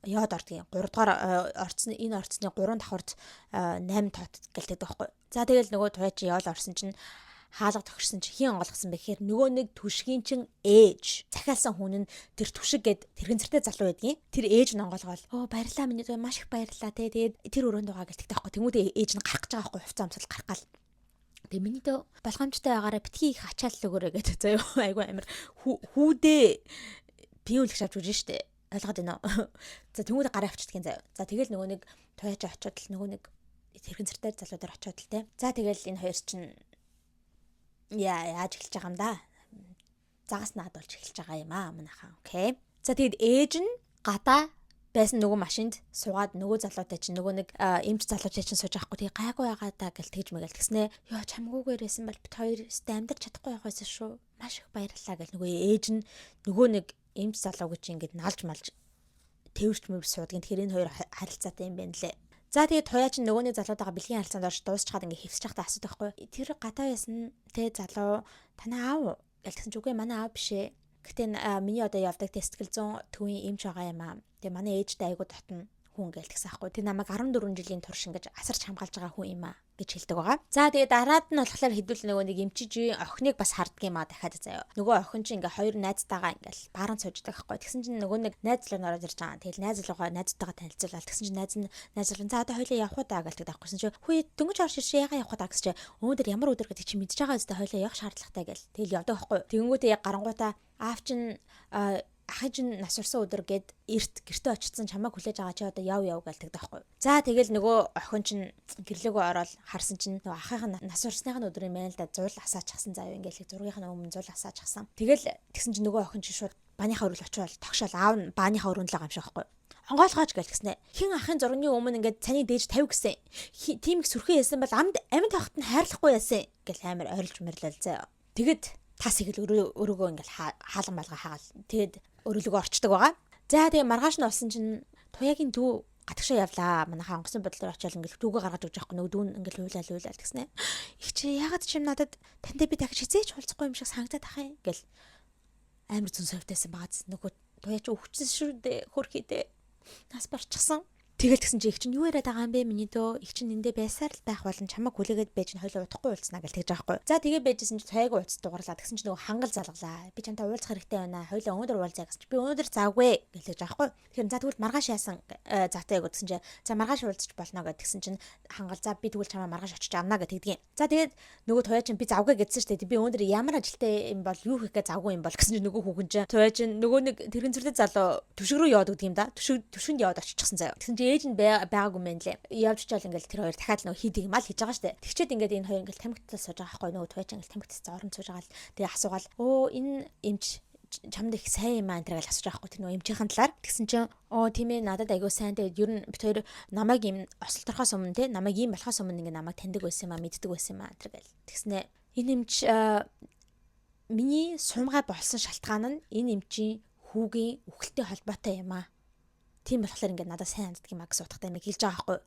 яваад ордгийн 3 дугаар орцны энэ орцны 3 давхарт 8 тоот гэлдэг байхгүй. За тэгэл нөгөө туяач яваад орсон чинь хаалга тохирсон чинь хин онгойлгосон бэ гэхээр нөгөө нэг түшгийн чин ээж захиалсан хүн нь тэр түшиг гэд тэрхэн зэртэй залуу байдгийн. Тэр ээж нь онгойлгоол баярлаа миний дөө маш их баярлаа те. Тэгээд тэр өрөөнд байгаа гэлдэг байхгүй. Тэмүүтээ ээж нь гарах гэж байгаа байхгүй. Хувцас амсал гарах гал. Тэгээ миний дөө болгоомжтой байгаараа битгий их ачаал өгөөрэй гэдэг заяа. Айгу амир хүүдээ биеүлгэж авч үзэн штэ. Ойлгоод байна уу? За тэмүүл гараа авчдгийн заяа. За тэгэл нөгөө нэг туяач очиод л нөгөө нэг тэрхэн зэртэй залуудаар очиод л те. За тэгэл энэ хоёр чинь яаж эхэлж байгаа юм да? Загас наад болж эхэлж байгаа юм аа манайхаа. Окей. За тэгэд ээж нь гадаа байсан нөгөө машинд суугаад нөгөө залуутай чинь нөгөө нэг эмч залуутай чинь сууж байхгүй тэгээ гайгүй байгаа даа гэл тэгж мэгэл тэгснэ. Йоо чамгүйгээрсэн бол бит хоёр өстө амьдрч чадахгүй байгаасан шүү. Маш их баярлалаа гэл нөгөө ээж нь нөгөө нэг эмч залуу гэж ингэж наалж малж тэрвэрч мөвс суудгийн тэгэхээр энэ хоёр харилцаатай юм байна лээ. За тэгээд туяач нөгөөний залуутайгаа бэлгийн харилцаанд орж дуусчихад ингэ хэвсэж байхдаа асуудаг байхгүй. Тэр гадаа байсан те залуу танаа аав гэл тэгсэн чи үгүй манай аав бишээ. Гэтэ миний одоо явдаг тэстгэл 100 төвийн эмч байгаа юм аа. Тэгээ манай ээжтэй айгуу дотно хүн гээл тэгсэн аахгүй. Тэр намайг 14 жилийн турш ингэж асарч хамгаалж байгаа хүн юм аа гэж хэлдэг байгаа. За тэгээ дараад нь болохоор хэдүүл нөгөө нэг эмчиж охиныг бас харддаг юм аа дахиад заяа. Нөгөө охин чинь ингээ хоёр найзтайгаа ингээл бааран сууждаг аахгүй. Тэгсэн чинь нөгөө нэг найзлуу ороод ирж байгаа. Тэгэл найзлуугаа найзтайгаа танилцуулаад тэгсэн чинь найзлуу за одоо хоёлаа явах уу даа гэлдэг аахгүй. Чи хүү дөнгөж орж иршээ яга явах уу даа гэсэн чи өнөөдөр ямар өдөр гэдэг чи мэдж байгаа үстэй хоёлаа явах шаардлагатай гэл. Тэгэл явдаг аахгүй. Тэгэнгүүтээ яг гарангуудаа аав чинь ахиж нь нас урсан өдөр гээд гэртээ очсон чамайг хүлээж байгаа чи одоо яв гэлдэг даахгүй. За тэгэл нөгөө охин чинь гэрлөөгөө ороод харсан чинь нөгөө ахын нас урсныхын өдрийн мэн л да зуул асаачихсан заяа ингээл зургийнхаа өмнө зуул асаачихсан. Тэгэл тэгсэн чинь нөгөө охин чинь шууд бааныхаа өрөөл очивол тогшоол аав нь бааныхаа өрөөнлөө байгаа юм шиг байхгүй. Хонгойлгооч гэл гэснэ. Хин ахын зургийн өмнө ингээд цаний дээж 50 гэсэн. Тийм их сүрхэн яасан бол амд тохт нь хайрлахгүй яасан гэл амар ойрлж мэрлэл заяа. Тэгэд тас игэл өрөөгөө ингээл хаалган малгай хаагаал. Тэгэд өрөөлөгөө орчдөг байгаа. За тэгээ маргааш нь олсон чинь туяагийн дүү гадагшаа явлаа. Манайхаа онгоцны бодлоор очиод ингээл дүүгээ гаргаж өгч байхгүй нөгөө дүү ингээл уйлал гэснэ. Их чи ягаад чим надад тантай би дахиж хизээч уулзахгүй юм шиг санагдаад ах юм гэл амар зүн совтайсан багаз. Нөгөө туяа чи өвчсөн шүү дээ хөрхий дээ. Нас барчихсан. Тэгэл тэгсэн чи их чинь юу яриад байгаа юм бэ миний дөө их чинь эндээ байсаар л байх болон чамайг хүлээгээд байж нь хойлоо удахгүй уулзнаа гэл тэгж байгаа байхгүй. За тэгээ байжсэн чи цайг уулз дугарлаа. Тэгсэн чи нөгөө хангал залгалаа. Би чамтай уулзах хэрэгтэй байна. Хойлоо өнөөдөр уулзаа гэсэн чи би өнөөдөр завгүй гэл тэгж байгаа байхгүй. Тэгэхээр за тэгвэл маргааш яасан заатай яг гэсэн чи за маргааш уулзч болно гэдгсэн чинь хангал за би тэгвэл чамаа маргааш очиж авнаа гэдэг. За тэгээд нөгөө туяа чинь би завгүй гэдсэн чи би өнөөдөр ямар ажилтай юм бол юу хийх гэж завгүй юм бол гэсэн чи нөгөө хүүхэн чинь туяа чинь нөгөө нэг тэрэн зүртэй залуу түшиг рүү яваад гэдэг юм да. Түшинд яваад оччихсан заяа. Тэгсэн чи ээж нь байгаагүй мэн лээ. Явж чаал ингээл тэр хоёр дахиад нөгөө хийдэг юм аа л хийж байгаа штэ. Тэгчээд ингээд энэ хоёр ингээл тамхитаас сууж байгаа байхгүй нөгөө туяач ингээл тамхитаас орон сууж байгаа л тэгээ асуугаал өө энэ эмч чамд их сайн юм аа энэ гэж асууж байгаа байхгүй тэр нөгөө эмчийн талаар. Тэгсэн чинь тийм ээ надад айгуу сайн тэгээд ер нь бит хоёр намайг юм осолторхоос өмнө те намайг ийм болохоос өмнө ингээд намайг таньдаг байсан юм аа мэддэг байсан юм аа тэр гэл. Тэгснэ энэ эмч миний сумгай болсон шалтгаан нь энэ эмчийн хүүгийн үхэлтэй холбоотой юм аа. Тийм болохоор ингээд надад сайн ханддаг юм а гэсэн утгатай юм хэлж байгаа байхгүй.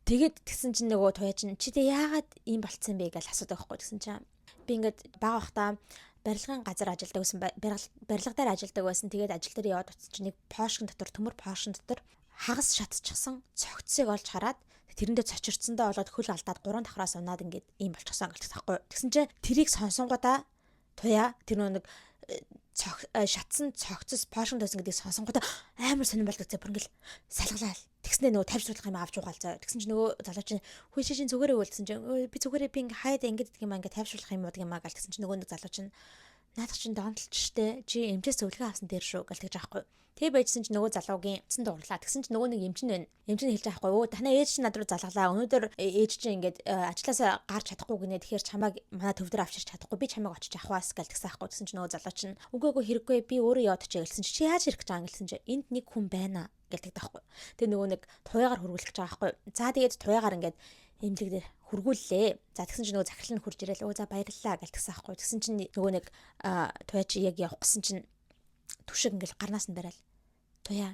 Тэгээд тэгсэн чинь нөгөө туяа чинь чи тэ яагаад ийм болцсон бэ гэж асуудаг байхгүй. Тэгсэн чинь би ингээд бага бахта барилгын газар ажилладаг байсан барилга дээр ажилладаг байсан. Тэгээд ажил дээр яваад утсан чинь нэг пошкин дотор төмөр пошкин дотор хагас шатчихсан цогцсыг олж хараад тэрэндээ цочирцсондоо болоод хөл алдаад 3 давхраас унаад ингээд ийм болчихсон гэж таахгүй. Тэгсэн чинь тэрийг сонсонгуудаа туяа тэр нэг шатсан цогцос пошин дойсон гэдэг сонсонгуудаа амар сонирхолтой зэ бүр ингээл салгалаа. Тэгснээ нөгөө тавьжруулах юм авч угаал заа. Тэгсэн чинь нөгөө залуу чинь хүй шин зүгээрээ үлдсэн чинь би зүгээрээ би ингээ хайд ингээд гэдэг юм ингээ тавьжруулах юм уу гэх юм аа гал тэгсэн чинь нөгөө нэг залуу чинь наадах чинь доондолч штэ чи эмчээс зөвлөгөө авсан дээр шүү гэл тэгж аахгүй. Тэгээ байжсэн чинь нөгөө залуугийн эцэн дуурлаа. Тэгсэн чинь нөгөө нэг эмч нь байна. Эмч нь хэлж байгаа байхгүй. Өө танаа ээж чинь над руу залгалаа. Өнөөдөр ээж чинь ингээд ажилласаа гарч чадахгүй гинэ. Тэгэхээр чамайг манай төв дээр авчирч чадахгүй. Би чамайг очиж авахаас гэл тэгсэн байхгүй. Тэгсэн чинь нөгөө залуу чинь үгүй хэрэггүй би өөрөө яваад очие гэлсэн чи яаж ирэх гэж байгаа юм гэлсэн чи энд нэг хүн байна гэлдэг таахгүй. Тэгээ нөгөө нэг туяагаар хөргүүлэх гэж байгаа байхгүй. За тэгээд туяагаар ингээд эмнэлэг дээр хөргүүллээ. За тэгсэн чинь нөгөө захирал нь хурж ирээл өө за баярлалаа гэл тэгсэн байхгүй. Тэгсэн чинь нөгөө нэг туяа чи яг явах гэсэн чинь түшиг ингээл гарнаас нь барайл. Туяа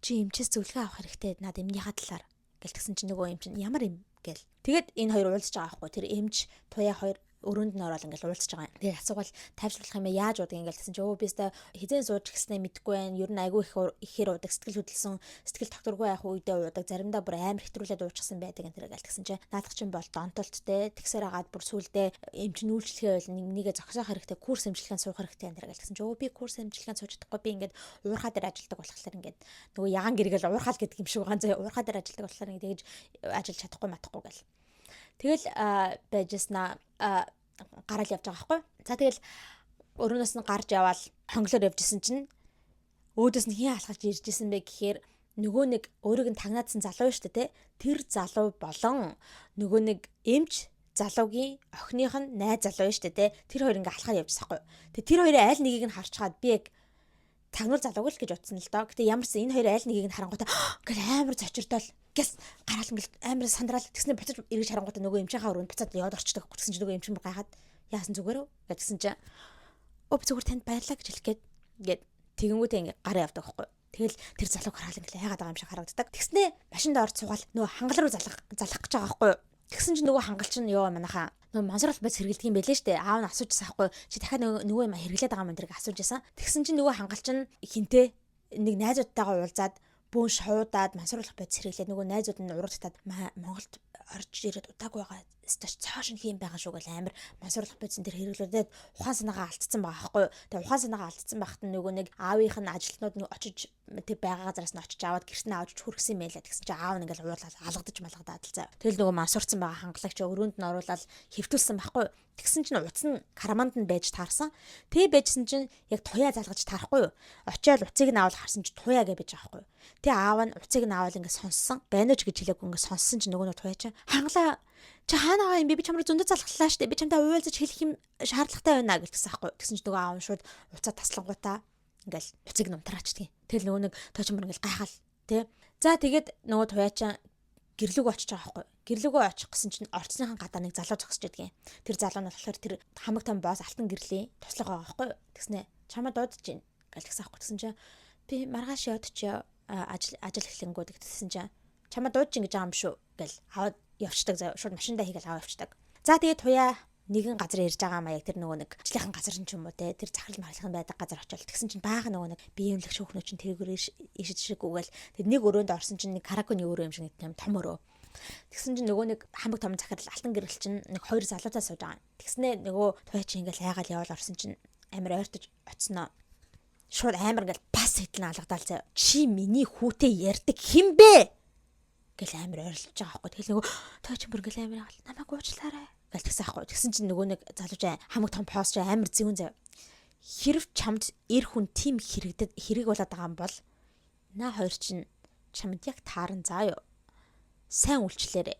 чи эмчээс зөвлөгөө авах хэрэгтэй над эмнийхээ талаар гэл тэгсэн чинь нөгөө эмч нь ямар юм гэл. Тэгэд энэ хоёр уулзж байгаа байхгүй. Тэр эмч туяа хоёр өрөөнд нь ороод ингээл уулзж байгаа юм. Тэгээ асуугаал тайвшруулах юм яаж уудаг ингээл гэсэн чи өө бистэ хизээ сууж гэснээ мэдгүй байх. Ер нь айгүй ихээр уудаг сэтгэл хөдлсөн сэтгэл докторгүй байх үедээ уудаг. Заримдаа бүр амар хэтрүүлээд уучсан байдаг энэ тэргээл гэсэн чи наадах чинь бол донтолттэй тэгсээр агаад бүр сүулдэ эмч нь үйлчлэгээ байл нэгнийгээ зогсоох хэрэгтэй курс эмчилгээнд суух хэрэгтэй энэ тэргээл гэсэн чи өө би курс эмчилгээнд сууж чадахгүй би ингээд уурхаа дээр ажилладаг болохоор ингээд нөгөө ягаан гэргээл уурхаал гэдэг юм шиг байгаа заа уурхаа дээр ажилладаг болохоор ингээд тэгж ажиллаж чадахгүй матахгүй гэл. Тэгэл байжснаа гараал явж байгаа байхгүй. За тэгэл өрөөнөөс нь гарч яваал хонглоор явжсэн чинь өөдөөс нь хин алхаж ирж исэн бэ гэхээр нөгөө нэг өөрийг нь тагнаадсан залуу шүү дээ. Тэр залуу болон нөгөө нэг эмч залуугийн охиных нь найз залуу шүү дээ. Тэр хоёр ингээ алхаад явжсан байхгүй. Тэгээ тэр хоёрын аль нэгийг нь харчаад би яг тагнуул залууг л гэж утсан л доо. Гэтэ ямарсан энэ хоёр аль нэгийг нь харангуйтай гэл амар цочирдол гэс гараал ингээл амар сандраал тэгснэ буцаж эргэж харангуйтай нөгөө эмчийнхаа өрөөнд буцаад яваад орчдөг. Тэгсэн чинь нөгөө эмч мөр гайхаад яасан зүгээр үү гэдгсэн чинь өө зүгээр танд баярлаа гэж хэлгээд ингээд тэгэнгүүтээ ингээ гараа явдаг байхгүй. Тэгэл тэр залууг хараад ингээл яагаад байгаа юм шиг харагддаг. Тэгснэ машинд орж суугаал нөгөө хангал руу залах гэж байгаа байхгүй. Тэгсэн чинь нөгөө хангал чинь ёо манайхаа нөгөө мансууруулах байц хэрэглэдэг юм байлээ штэ. Аав нь асуужсан ахгүй. Чи дахиад нөгөө юм хэрэглээд байгаа юм дэрэг асуужсан. Тэгсэн чинь нөгөө хангалч нь хинтээ нэг найзуудтайгаа уулзаад бүүн шуудаад мансууруулах байц хэрэглээд нөгөө найзууд нь урагтаад Монголд орж ирээд удаагүй байгаа. Стач цааш нь хийм байгаа шүү гэл амар мансууруулах байцсан дээр хэрэглүүлээд ухаан санаагаа алдсан байгаа байхгүй. Тэгээ ухаан санаагаа алдсан байхад нөгөө нэг аавынх нь ажилтнууд нь очиж тэр байгаа газараас нь очиж аваад гэрт нь авч хүргэсэн юм байлаа. Тэгсэн чинь аав нь ингээл уурлаад алгадаж малгадаад заа. Тэгэл нөгөө мансуурсан байгаа хангалагч өрөөнд нь оруулаад хэвтүүлсэн байхгүй. Тэгсэн чинь утас нь караманд нь байж таарсан. Тэгээ байжсэн чинь яг туяа залгаж таарахгүй юу. Очиад уцыг нь аваад харсан чинь туяа гэж байж байгаа байхгүй. Тэгээ аав нь уцыг нь аваад ингээд сонссон. Байна уу ч гэж хэлээгүй ингээд сонссон чинь нөгөө туяа чинь хангалаа чи хаана байгаа юм бэ? Би чамраа зөндөө залгаллаа штэ. Би чамтай уйлзаж хэлэх юм шаардлагатай байна гэсэн аахгүй. Тэгсэн чинь нөгөө аав нь шууд уцаа таслангуудаа ингээл уцыг нь унтраачдаг. Тэгэл нөгөө нэг той чамар ингээл гайхал тий. За тэгээд нөгөө туяа чинь гэрлүүгөө очиж байгаа байхгүй. Гэрлүүгөө очих гэсэн чинь орцныхан гадаа нэг залуу зогсож байдгийн. Тэр залуу нь болохоор тэр хамаг том боос алтан гэрлийн туслах байгаа байхгүй. Тэгснэ чамаа дуудаж гин гэл тэгсэн аахгүй. Тэгсэн чинь би маргааш явдчих ажил эхлэнгүүд гэсэн чинь чамаа дуудаж гин гэж байгаа юм шүү гэл аваад явчихдаг заа. Шууд машиндаа хийгээл аваад явчихдаг. За тэгээд туяа нэгэн газар ирж байгаа маяг тэр нөгөө нэг ажлынхан газар нь ч юм уу те тэр захирал махлахын байдаг газар очивол тэгсэн чинь баага нөгөө нэг биеэмлэг шүүхнүүд чинь тэргээр ишиж шиггүйгээл тэр нэг өрөөнд орсон чинь нэг караконы өрөө юм шиг нэг том өрөө. Тэгсэн чинь нөгөө нэг хамаг том захирал алтан гэрэл чинь нэг хоёр залуутаа сууж байгаа. Тэгснэ нөгөө туяа чи ингээл хайгаал яваал орсон чинь амар ойртож оцсноо. Шууд амар ингээл бас хэдлэн алгадаал заа. Чи миний хүүтэй ярддаг хин бэ? Гэл амар ойрлож байгаа байхгүй. Тэгэл нөгөө туяа чи бүр ингээл амар хаал намайг уучлаарай гэл тэгсэн аахгүй. Тэгсэн чинь нөгөө нэг залууч хамаг том пост ч амар зүүн зав. Хэрв чамд эр хүн тим хэрэг болоод байгаа юм бол наа хоёр чинь чамд яг тааран заа юу. Сайн үйлчлээрэ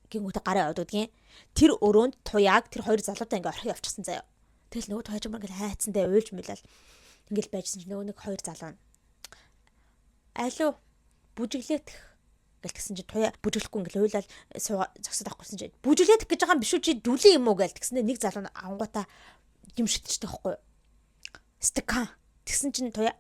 гингүүтэ гараа явуудгийн. Тэр өрөөнд туяаг тэр хоёр залуутай ингээ орхи явчихсан заа юу. Тэгэл нөгөө туяа чамар ингээл хайцсандаа уйлж мэлэл ингээл байжсэн чинь нөгөө нэг хоёр залуу нь алуу бүжиглээх гэсэн чи туяа бүжиглэхгүй ингээл уйлал зогсоод авахгүйсэн чи бүжиглэх гэж байгаа юм биш үү чи дүлэн юм уу гээл тэгснэ нэг залуу ангуута юм шидчихдэг байхгүй стакан тэгсэн чин туяа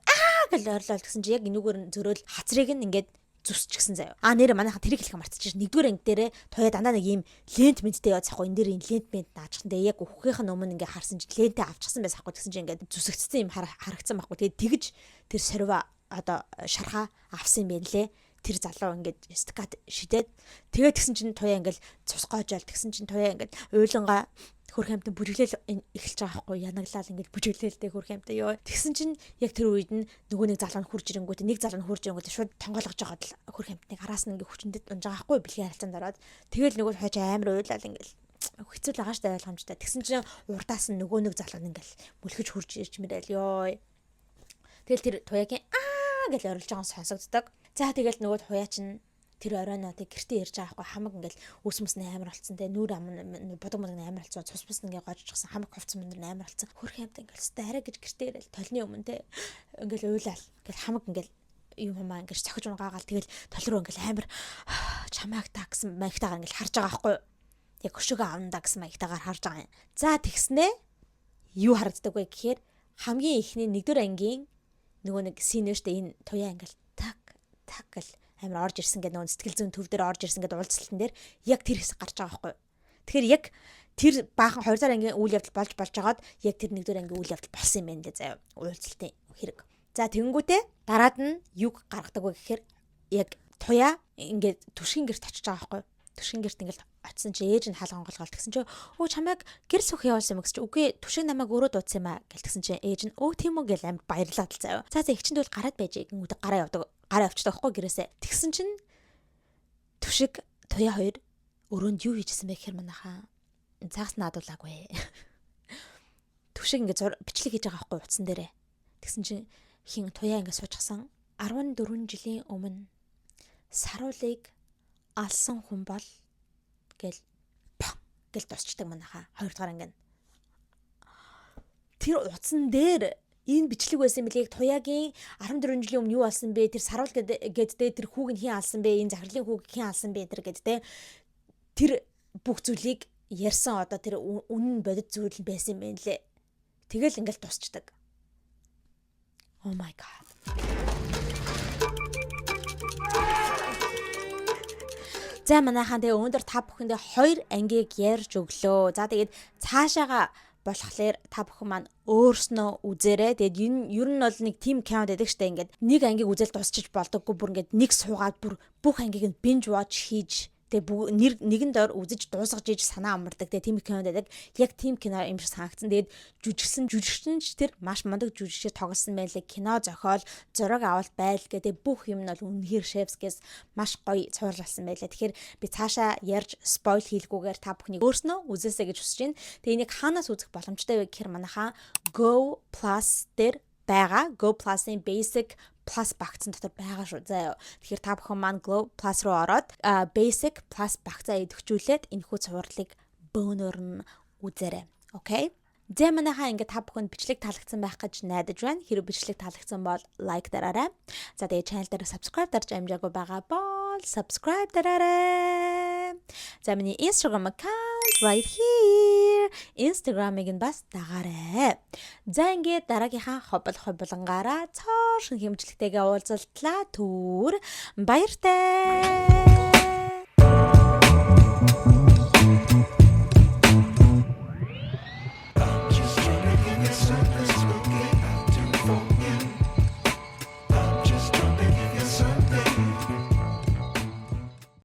гэл ойрлол тэгсэн чи яг энүүгээр зөрөөл хацрыг нь ингээд зүсчихсэн заяа нэр манайхан тэрийг хэлэх мартчихсан нэгдүгээр анги дээрээ туяа дандаа нэг юм лент менттэй яваад сахгүй энэ дээр энэ лент мент наачхан дээр яг өөхийнх нь өмнө ингээ харсан чи лентээ авчихсан байсан байхгүй тэгсэн чи ингээд зүсэгдсэн юм харагдсан байхгүй тэгээд тэгж тэр сорва одоо шархаа авсан юм байна лээ. Тэр залуу ингээд стакат шидээд тэгээд тэгсэн чинь туяа ингээд цус гоожаал тэгсэн чинь туяа ингээд уйлангаа хөрх хамтан бүжиглэл эхэлж байгаа байхгүй янаглал ингээд бүжиглэлтэй хөрх хамтан ёо тэгсэн чинь яг тэр үед нь нөгөө нэг залуу нь хурж ирэнгүүт нэг залуу нь хурж ирэнгүүт шууд тонгоолгож байгаа л хөрх хамтныг араас нь ингээд хүчнэд унж байгаа байхгүй бэлгийн харилцаанд ороод тэгэл нөгөө хойч амар уйлал ингээд хэцүү л байгаа штэ ойлгомжтой тэгсэн чинь урдаас нь нөгөө нэг залуу нь ингээд мүлхэж хурж ирж мэрэл ёо тэгэл тэр туяагийн гэж орилж байгаа сонсогддог. За тэгэл нөгөө хуяа чинь тэр оройноо тэг гэртээ ирж байгаа байхгүй хамаг ингээл үс мэс амар болцсон те нүүр бодог мод амар болцсон цус бус ингээл гожчихсан хамаг хувцсан мөндөр амар болцсон хөрх юмтай ингээл арай гэж гэртээ ирэл толны өмнө те ингээл уйлал ингээл хамаг ингээл юм хамаа ингээл цохиж унгаагаал тэгэл тол руу ингээл амар чамааг та гэсэн маягтайгаар ингээл харж байгаа байхгүй яг хөшөөгөө авнаа гэсэн маягтайгаар харж байгаа юм. За тэгснэ юу харагддаг вэ гэхээр хамгийн ихний 1-р ангийн нөгөө нэг синэштэй энэ туяа ингээл так гэл амар орж ирсэн гэдэг нөгөө сэтгэл зүйн төв дээр орж ирсэн гэдэг уулзалтан дээр яг тэр хэсэг гарч байгаа байхгүй. Тэгэхээр яг тэр баахан 2-р ангийн үйл явдал болж байгаад яг тэр 1-р ангийн үйл явдал болсон юм байна лээ заяа уулзалтын хэрэг. За тэгэнгүүтээ дараад нь юг гаргадаг вэ гэхээр яг туяа ингээд түшгийн гэрт очиж байгаа байхгүй. Түшгийн гэрт ингээд очисон чи ээж нь хаалга онголгоол тэгсэн чи өө чамайг гэр сүх явуулсан юм гэж чи үгүй түшиг намайг өөрөө дуудсан юм а гэл тэгсэн чи ээж нь өө тийм үү гэл амар баярлаад л заяа. За ихчэнд бол гараад байж гингүүд гараа явдаг гараа явчихдаг байхгүй гэрээсээ. Тэгсэн чин түшиг туяа хоёр өрөөнд юу хийжсэн бэ гэхээр манайхаа цаагаас наадуулаагүй. Түшиг ингээд бичлэг хийж байгаа байхгүй утсан дээрээ. Тэгсэн чин хин туяа ингээд суучсан 14 жилийн өмнө саруулыг алсан хүн бол гэл тусчдаг манайхаа 2-р анги. Тэр утсан дээр энэ бичлэг байсан мөлийг туяагийн 14 жилийн өмнө юу болсон бэ? Тэр саруул гэдтэй тэр хүүг нь хэн алсан бэ? Энэ захирлын хүүг хэн алсан бэ? Тэр гэдтэй тэр бүх зүйлийг ярьсан одоо тэр үнэн бодит зүйл байсан юм байна лээ. Тэгэл ингээл тусчдаг. Oh my god. За манайхан тэгээ өнөөдөр та бүхэндээ 2 ангийг ярьж өглөө. За тэгээд цаашаага болохоор та бүхэн маань өөрснөө үзээрэй. Тэгээд ер нь бол нэг team count гэдэг штэ ингээд нэг ангийг үзэл дуусчих болдоггүй бүр ингээд нэг суугаад бүр бүх ангийг нь binge watch хийж тэгээд нэгэн доор үзэж дуусгаж иж санаа амардаг. Тэгээд team count гэдэг яг team кино юм шиг санагдсан. Тэгээд жүжигч тэр маш мундаг жүжигчээр тоглосон байлээ. Кино зохиол, зураг авалт байл гэдэг бүх юм нь бол үнэхээр Шефскээс маш гоё цуурлалсан байлаа. Тэгэхээр би цаашаа ярьж спойл хийлгүүгээр та бүхнийг өөрснөө үзээсэй гэж хүсэж байна. Тэгээд энийг хаанаас үзэх боломжтой вэ гэхээр манайхаа Go Plus дээр байгаа. Go Plus-ын basic plus багцсан дотор байгаа шүү. За тэгэхээр та бүхэн маань Go Plus руу ороод basic plus багцаа идэвхжүүлээд энэхүү цувралыг бөөнөр нь үзээрэй. Окей? За манайхаа ингээд та бүхэнд бичлэг таалагдсан байх гэж найдаж байна. Хэрэв бичлэг таалагдсан бол лайк дараарай. За тэгээд channel дээр subscribe дарж амжаагүй байгаа бол subscribe дараарай. За миний Instagram account right here. Instagram-ыг нь бас дагаарай. За ингээд дараагийнхаа хоболонгаараа цоошин хэмжлэгтэйгээ уулзалтлаа. Баяртай.